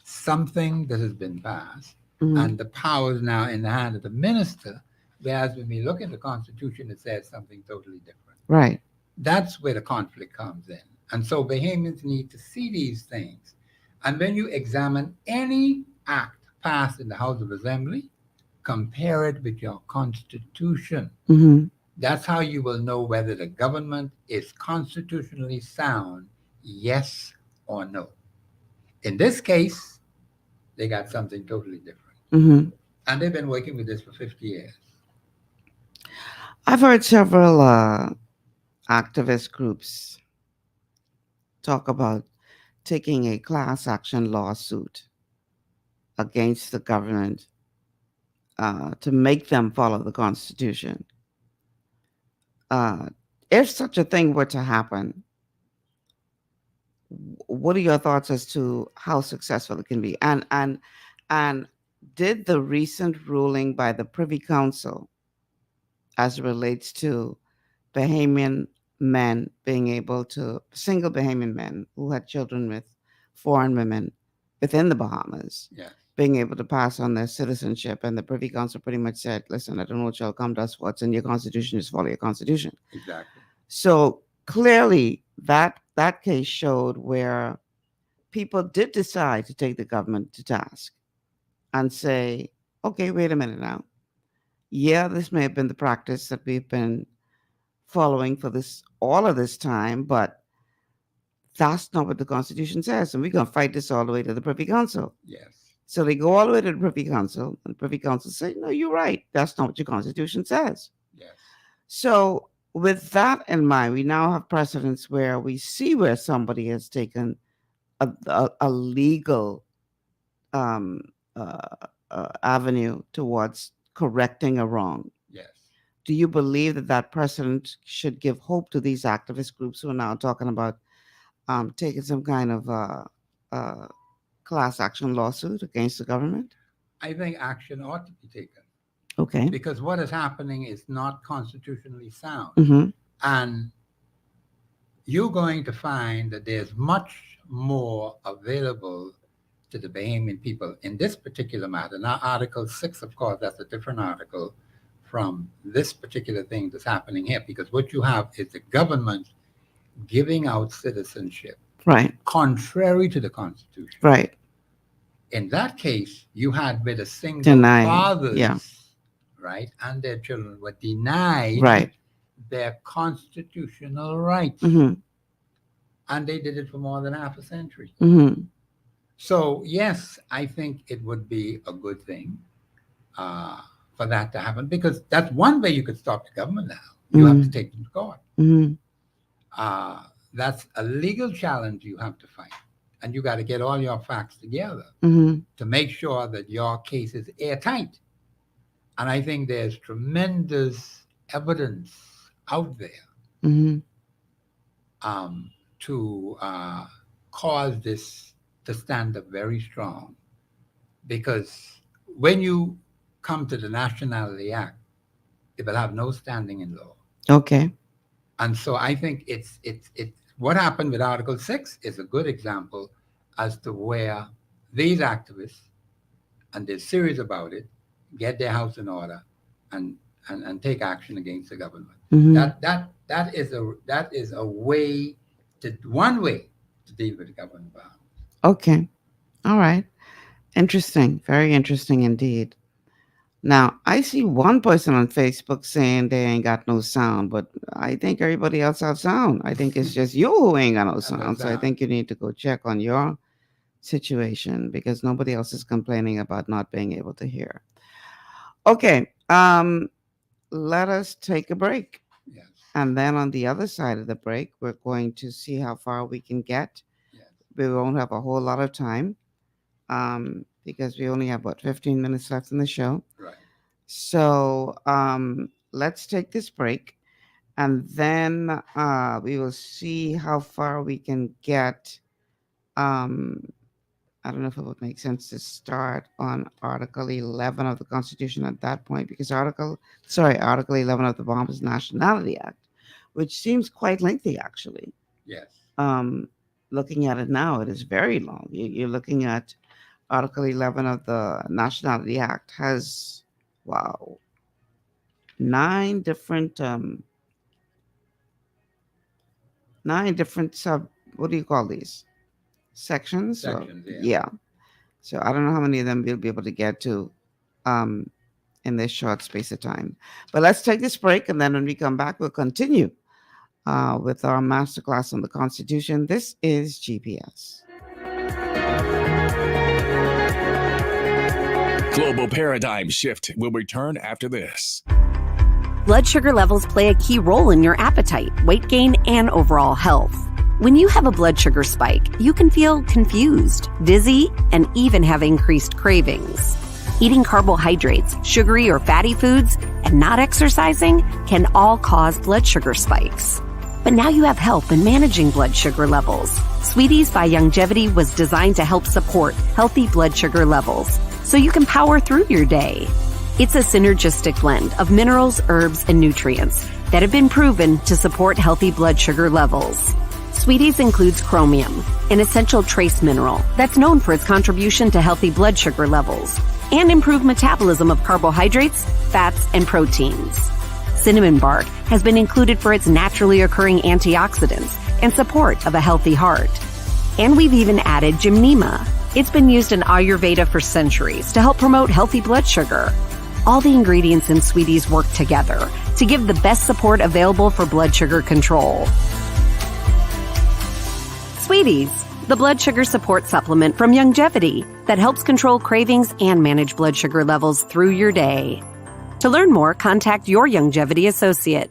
something that has been passed Mhm. and the power is now in the hand of the minister, whereas when we look at the Constitution, it says something totally different. Right. That's where the conflict comes in. And so Bahamians need to see these things. And when you examine any act passed in the House of Assembly, compare it with your Constitution. Mhm. That's how you will know whether the government is constitutionally sound, yes or no. In this case, they got something totally different. Mhm. And they've been working with this for 50 years. I've heard several activist groups talk about taking a class action lawsuit against the government to make them follow the Constitution. If such a thing were to happen, what are your thoughts as to how successful it can be? And did the recent ruling by the Privy Council, as it relates to Bahamian men being able to, single Bahamian men who had children with foreign women within the Bahamas, Yes. being able to pass on their citizenship, and the Privy Council pretty much said, listen, I don't know what y'all come to us for. What's in your Constitution, just follow your Constitution. Exactly. So clearly that case showed where people did decide to take the government to task and say, okay, wait a minute now. Yeah, this may have been the practice that we've been following for all of this time, but that's not what the Constitution says. And we're going to fight this all the way to the Privy Council. Yes. So they go all the way to the Privy Council, and the Privy Council say, no, you're right. That's not what your Constitution says. Yes. So with that in mind, we now have precedents where we see where somebody has taken a legal avenue towards correcting a wrong. Yes. Do you believe that that precedent should give hope to these activist groups who are now talking about taking some kind of class action lawsuit against the government? I think action ought to be taken. Okay. Because what is happening is not constitutionally sound. Mm-hmm. And you're going to find that there's much more available to the Bahamian people in this particular matter. Now, Article 6, of course, that's a different article from this particular thing that's happening here, because what you have is the government giving out citizenship. Right. Contrary to the Constitution. Right. In that case, you had with a single Denied. fathers, Yeah. right, and their children were denied Right. their constitutional rights. Mm-hmm. And they did it for more than half a century. Mm-hmm. So, yes, I think it would be a good thing for that to happen, because that's one way you could stop the government now. You have to take them to court. Mm-hmm. That's a legal challenge you have to fight. And you got to get all your facts together Mm-hmm. to make sure that your case is airtight. And I think there's tremendous evidence out there Mm-hmm. to cause this to stand up very strong. Because when you come to the Nationality Act, it will have no standing in law. Okay. And so I think it's what happened with Article 6 is a good example as to where these activists, and they're serious about it, get their house in order and take action against the government. Mm-hmm. That is a way one way to deal with the government. Okay. All right. Interesting. Very interesting indeed. Now, I see one person on Facebook saying they ain't got no sound, but I think everybody else have sound. I think it's just you who ain't got no sound. So I think you need to go check on your situation, because nobody else is complaining about not being able to hear. Okay. Let us take a break. Yes. And then on the other side of the break, we're going to see how far we can get. Yes. We won't have a whole lot of time. Because we only have, 15 minutes left in the show. Right. So let's take this break, and then we will see how far we can get. Um, I don't know if it would make sense to start on Article 11 of the Constitution at that point, because Article 11 of the Bahamas Nationality Act, which seems quite lengthy actually. Yes. Looking at it now, it is very long. You're looking at Article 11 of the Nationality Act has, wow, 9 different what do you call these? Sections? Sections, Yeah. So I don't know how many of them we'll be able to get to in this short space of time. But let's take this break, and then when we come back, we'll continue with our masterclass on the Constitution. This is GPS. Global Paradigm Shift will return after this. Blood sugar levels play a key role in your appetite, weight gain, and overall health. When you have a blood sugar spike, you can feel confused, dizzy, and even have increased cravings. Eating carbohydrates, sugary or fatty foods, and not exercising can all cause blood sugar spikes. But now you have help in managing blood sugar levels. Sweeties by Longevity was designed to help support healthy blood sugar levels, so you can power through your day. It's a synergistic blend of minerals, herbs, and nutrients that have been proven to support healthy blood sugar levels. Sweeties includes chromium, an essential trace mineral that's known for its contribution to healthy blood sugar levels and improved metabolism of carbohydrates, fats, and proteins. Cinnamon bark has been included for its naturally occurring antioxidants and support of a healthy heart. And we've even added gymnema. It's been used in Ayurveda for centuries to help promote healthy blood sugar. All the ingredients in Sweeties work together to give the best support available for blood sugar control. Sweeties, the blood sugar support supplement from Longevity that helps control cravings and manage blood sugar levels through your day. To learn more, contact your Longevity associate.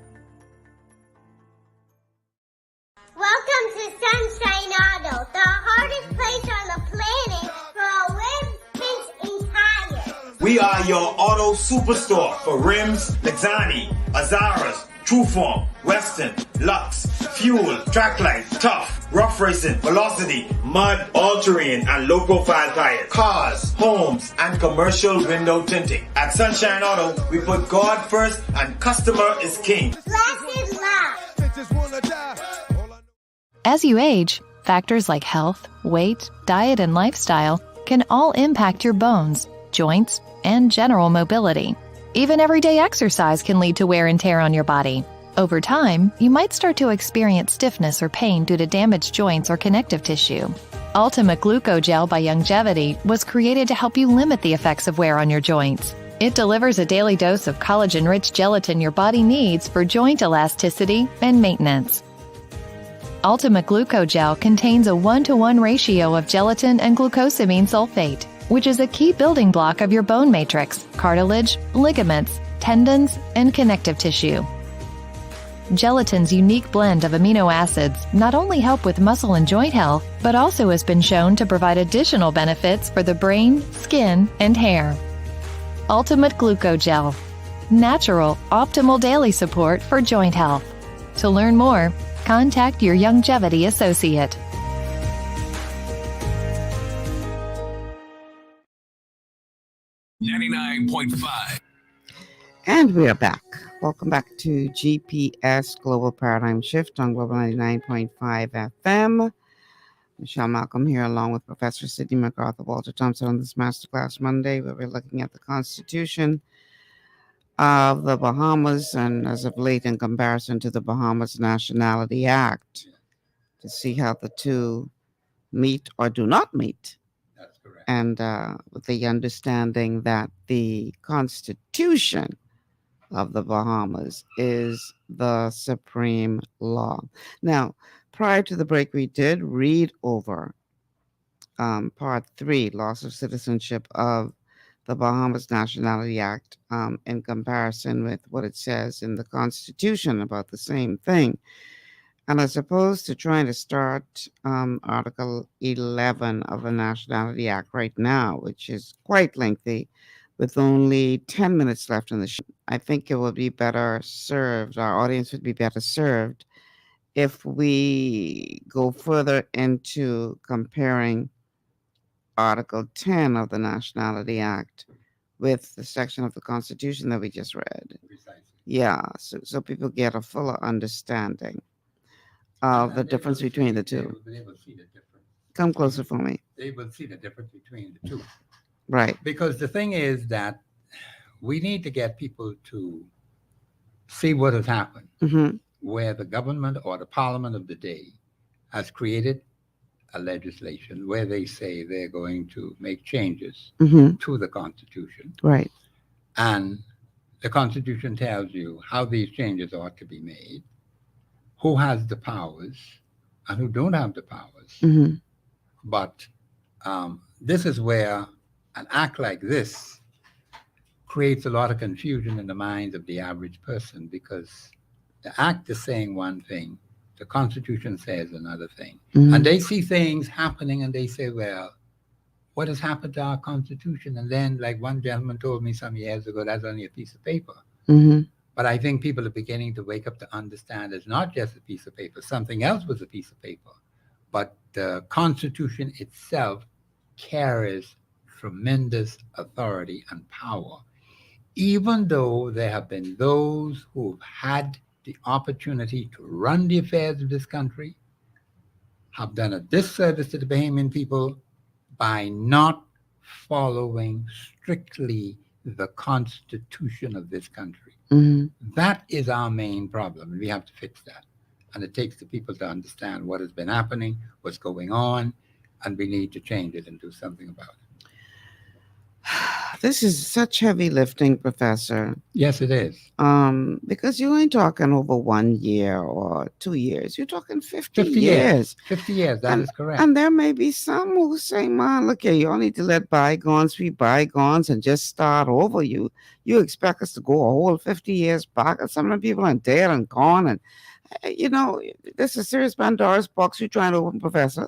Welcome to Sunshine Auto, the hardest place on the planet for rims, tints, and tires. We are your auto superstore for rims, Lexani, Azaras, Trueform, Western, Lux, Fuel, Tracklight, Tough, Rough Racing, Velocity, Mud, All-Terrain, and low-profile tires. Cars, homes, and commercial window tinting. At Sunshine Auto, we put God first and customer is king. Blessed love. As you age, factors like health, weight, diet, and lifestyle can all impact your bones, joints, and general mobility. Even everyday exercise can lead to wear and tear on your body. Over time, you might start to experience stiffness or pain due to damaged joints or connective tissue. Ultimate Glucogel by Longevity was created to help you limit the effects of wear on your joints. It delivers a daily dose of collagen-rich gelatin your body needs for joint elasticity and maintenance. Ultimate Glucogel contains a 1-to-1 ratio of gelatin and glucosamine sulfate, which is a key building block of your bone matrix, cartilage, ligaments, tendons, and connective tissue. Gelatin's unique blend of amino acids not only help with muscle and joint health, but also has been shown to provide additional benefits for the brain, skin, and hair. Ultimate Glucogel. Natural, optimal daily support for joint health. To learn more, contact your Longevity associate. $99.5. And we are back. Welcome back to GPS Global Paradigm Shift on Global 99.5 FM. Michelle Malcolm here, along with Professor Sidney McArthur, Walter Thompson, on this Masterclass Monday, where we're looking at the Constitution of the Bahamas, and as of late, in comparison to the Bahamas Nationality Act, to see how the two meet or do not meet. That's correct. And with the understanding that the Constitution of the Bahamas is the supreme law. Now, prior to the break, we did read over Part 3, Loss of Citizenship of the Bahamas Nationality Act, in comparison with what it says in the Constitution about the same thing. And as opposed to trying to start Article 11 of the Nationality Act right now, which is quite lengthy, with only 10 minutes left in the show. I think it would be better served, our audience would be better served if we go further into comparing Article 10 of the Nationality Act with the section of the Constitution that we just read. Precisely. Yeah, so people get a fuller understanding of the difference between the two. They will see the difference. Come closer for me. They will see the difference between the two. Right. Because the thing is that we need to get people to see what has happened, where the government or the parliament of the day has created a legislation where they say they're going to make changes to the Constitution. Right. And the Constitution tells you how these changes ought to be made, who has the powers and who don't have the powers. But this is where an act like this creates a lot of confusion in the minds of the average person, because the act is saying one thing, the Constitution says another thing. And they see things happening and they say, well, what has happened to our Constitution? And then, like one gentleman told me some years ago, that's only a piece of paper. But I think people are beginning to wake up to understand it's not just a piece of paper. Something else was a piece of paper. But the Constitution itself carries tremendous authority and power, even though there have been those who've had the opportunity to run the affairs of this country, have done a disservice to the Bahamian people by not following strictly the Constitution of this country. That is our main problem, and we have to fix that. And it takes the people to understand what has been happening, what's going on, and we need to change it and do something about it. This is such heavy lifting, Professor. Yes, it is. Because you ain't talking over 1 year or 2 years. You're talking 50 50 years. 50 years, that is correct. And there may be some who say, man, look here, you all need to let bygones be bygones and just start over. You expect us to go a whole 50 years back? And some of the people are dead and gone. And, this is a serious Pandora's box you're trying to open, Professor.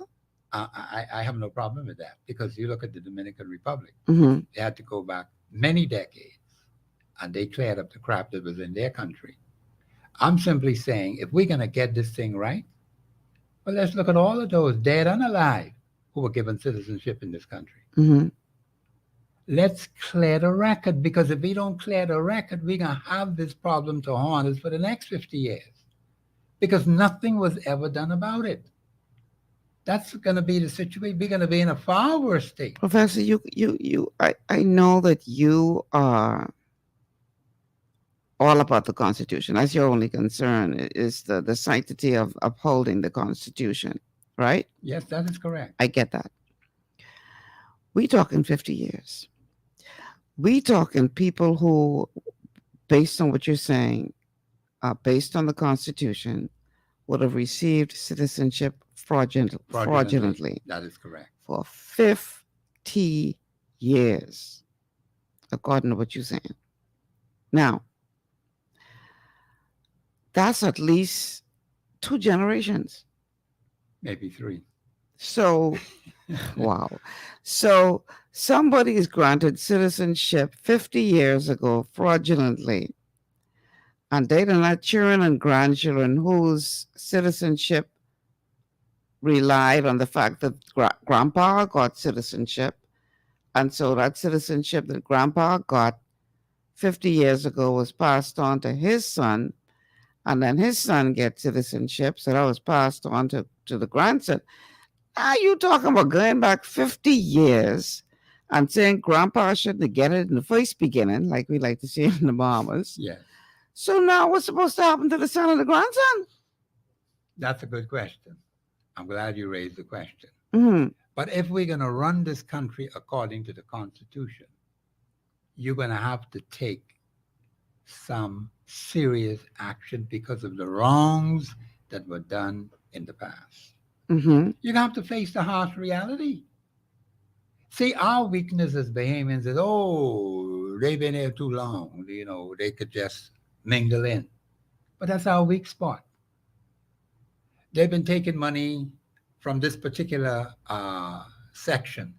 I have no problem with that, because you look at the Dominican Republic. Mhm. They had to go back many decades, and they cleared up the crap that was in their country. I'm simply saying, if we're going to get this thing right, well, let's look at all of those dead and alive who were given citizenship in this country. Let's clear the record, because if we don't clear the record, we're going to have this problem to haunt us for the next 50 years, because nothing was ever done about it. That's going to be the situation. We're going to be in a far worse state. Professor, I know that you are all about the Constitution. That's your only concern, is the sanctity of upholding the Constitution, right? Yes, that is correct. I get that. We talking 50 years. We talking people who, based on what you're saying, based on the Constitution, would have received citizenship fraudulently. That is correct. For 50 years, according to what you're saying. Now, that's at least 2 generations. Maybe 3. So, wow. So somebody is granted citizenship 50 years ago fraudulently, and they are not children and grandchildren whose citizenship relied on the fact that grandpa got citizenship. And so that citizenship that grandpa got 50 years ago was passed on to his son, and then his son gets citizenship. So that was passed on to the grandson. Now you talking about going back 50 years and saying grandpa shouldn't get it in the first beginning, like we like to see in the Bahamas. Yes. So now what's supposed to happen to the son and the grandson? That's a good question. I'm glad you raised the question. Mm-hmm. But if we're going to run this country according to the Constitution, you're going to have to take some serious action because of the wrongs that were done in the past. Mm-hmm. You're going to have to face the harsh reality. See, our weakness as Bahamians is, they've been here too long. They could just mingle in. But that's our weak spot. They've been taking money from this particular section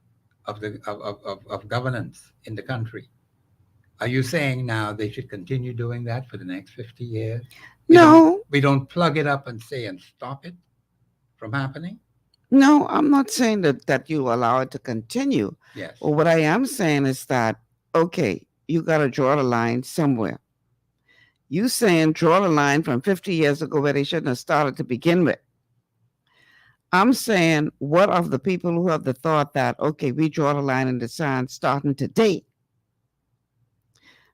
of governance in the country, Are you saying now they should continue doing that for the next 50 years? No. We don't plug it up and say and stop it from happening? No, I'm not saying that you allow it to continue. Yes. Well, what I am saying is that, okay, you got to draw the line somewhere. You saying draw the line from 50 years ago where they shouldn't have started to begin with. I'm saying, what of the people who have the thought that, okay, we draw the line in the sand starting today?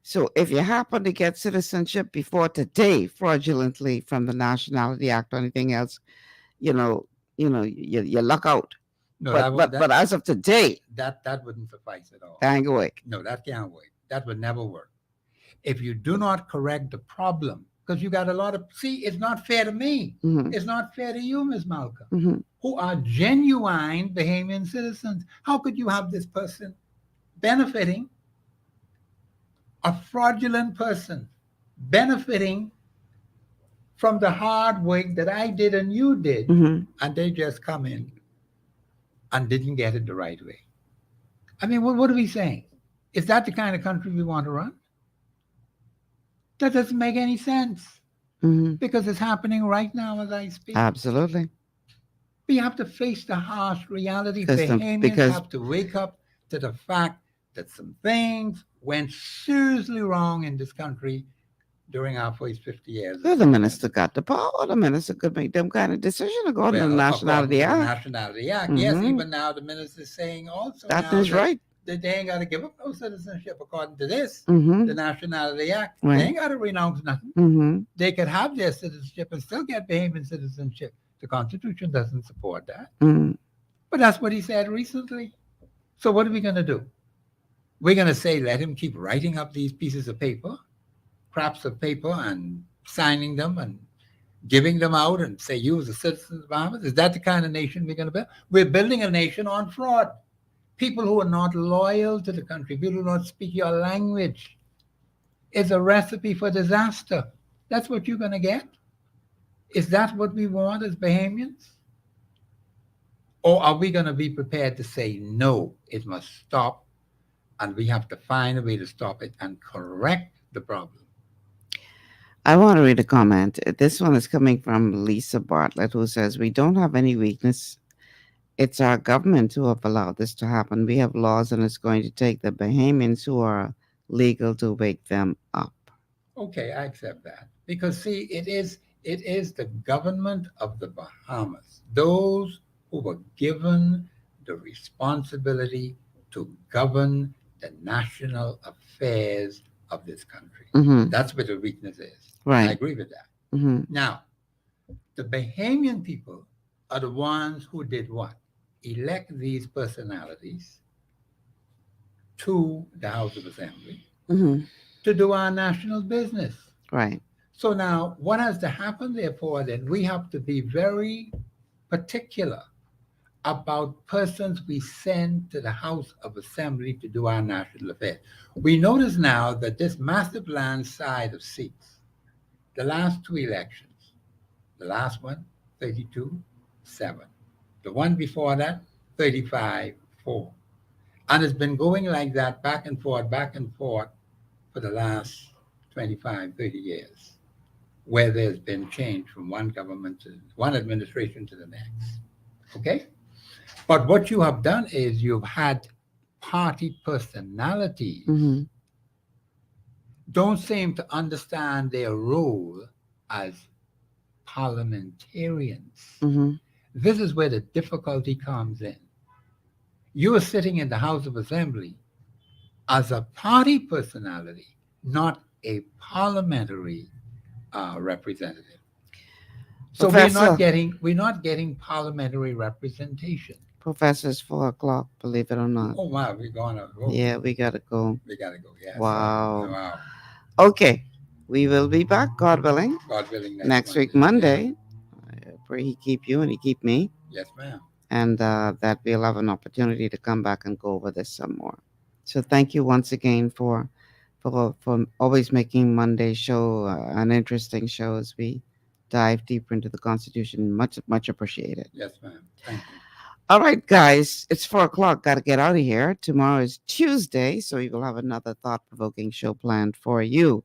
So if you happen to get citizenship before today, fraudulently from the Nationality Act or anything else, you luck out. No, but as of today, that wouldn't suffice at all. that ain't gonna work. No, that can't work. That would never work. If you do not correct the problem, because you got a lot of, it's not fair to me. Mhm. It's not fair to you, Ms. Malcolm, Mhm. who are genuine Bahamian citizens. How could you have this person benefiting, a fraudulent person benefiting from the hard work that I did and you did, Mhm. and they just come in and didn't get it the right way? I mean, what are we saying? Is that the kind of country we want to run? That doesn't make any sense, Mhm. because it's happening right now as I speak. Absolutely. We have to face the harsh reality. Because Bahamians have to wake up to the fact that some things went seriously wrong in this country during our first 50 years. Well, the minister got the power. The minister could make them kind of decision according to the Nationality according to Act. the Nationality Act. Yes, Mhm. even now the minister is saying also That now is right. that they ain't got to give up no citizenship according to this, Mhm. the Nationality Act. Right. They ain't got to renounce nothing. Mhm. They could have their citizenship and still get Bahamian citizenship. The Constitution doesn't support that. Mhm. But that's what he said recently. So what are we going to do? We're going to say, let him keep writing up these pieces of paper, scraps of paper, and signing them and giving them out and say, you as a citizen of Bahamas? Is that the kind of nation we're going to build? We're building a nation on fraud. People who are not loyal to the country, people who don't speak your language. It's a recipe for disaster. That's what you're going to get? Is that what we want as Bahamians? Or are we going to be prepared to say, no, it must stop, and we have to find a way to stop it and correct the problem? I want to read a comment. This one is coming from Lisa Bartlett, who says, we don't have any weakness. It's our government who have allowed this to happen. We have laws, and it's going to take the Bahamians who are legal to wake them up. Okay, I accept that. Because, see, it is the government of the Bahamas, those who were given the responsibility to govern the national affairs of this country. Mhm. That's where the weakness is. Right. I agree with that. Mhm. Now, the Bahamian people are the ones who did what? Elect these personalities to the House of Assembly Mhm. to do our national business. Right. So now, what has to happen, therefore, then we have to be very particular about persons we send to the House of Assembly to do our national affairs. We notice now that this master plan side of seats, the last two elections, the last one, 32-7. The one before that, 35-4. And it's been going like that back and forth for the last 25, 30 years, where there's been change from one government to one administration to the next. Okay? But what you have done is you've had party personalities Mhm. don't seem to understand their role as parliamentarians. Mhm. This is where the difficulty comes in. You are sitting in the House of Assembly as a party personality, not a parliamentary representative. So Professor. we're not getting parliamentary representation. Professor, it's 4:00, believe it or not. Oh wow, we're gonna go. Yeah, we gotta go. We gotta go. Yes. Wow. Wow. Okay. We will be back, God willing, God willing, next week, Monday. I pray he keep you and he keep me. Yes, ma'am. And that we'll have an opportunity to come back and go over this some more. So thank you once again for always making Monday show an interesting show as we dive deeper into the Constitution. Much appreciated. Yes, ma'am. Thank you. All right, guys, it's 4:00. Got to get out of here. Tomorrow is Tuesday, so we will have another thought-provoking show planned for you.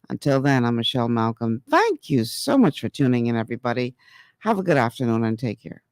Until then, I'm Michelle Malcolm. Thank you so much for tuning in, everybody. Have a good afternoon and take care.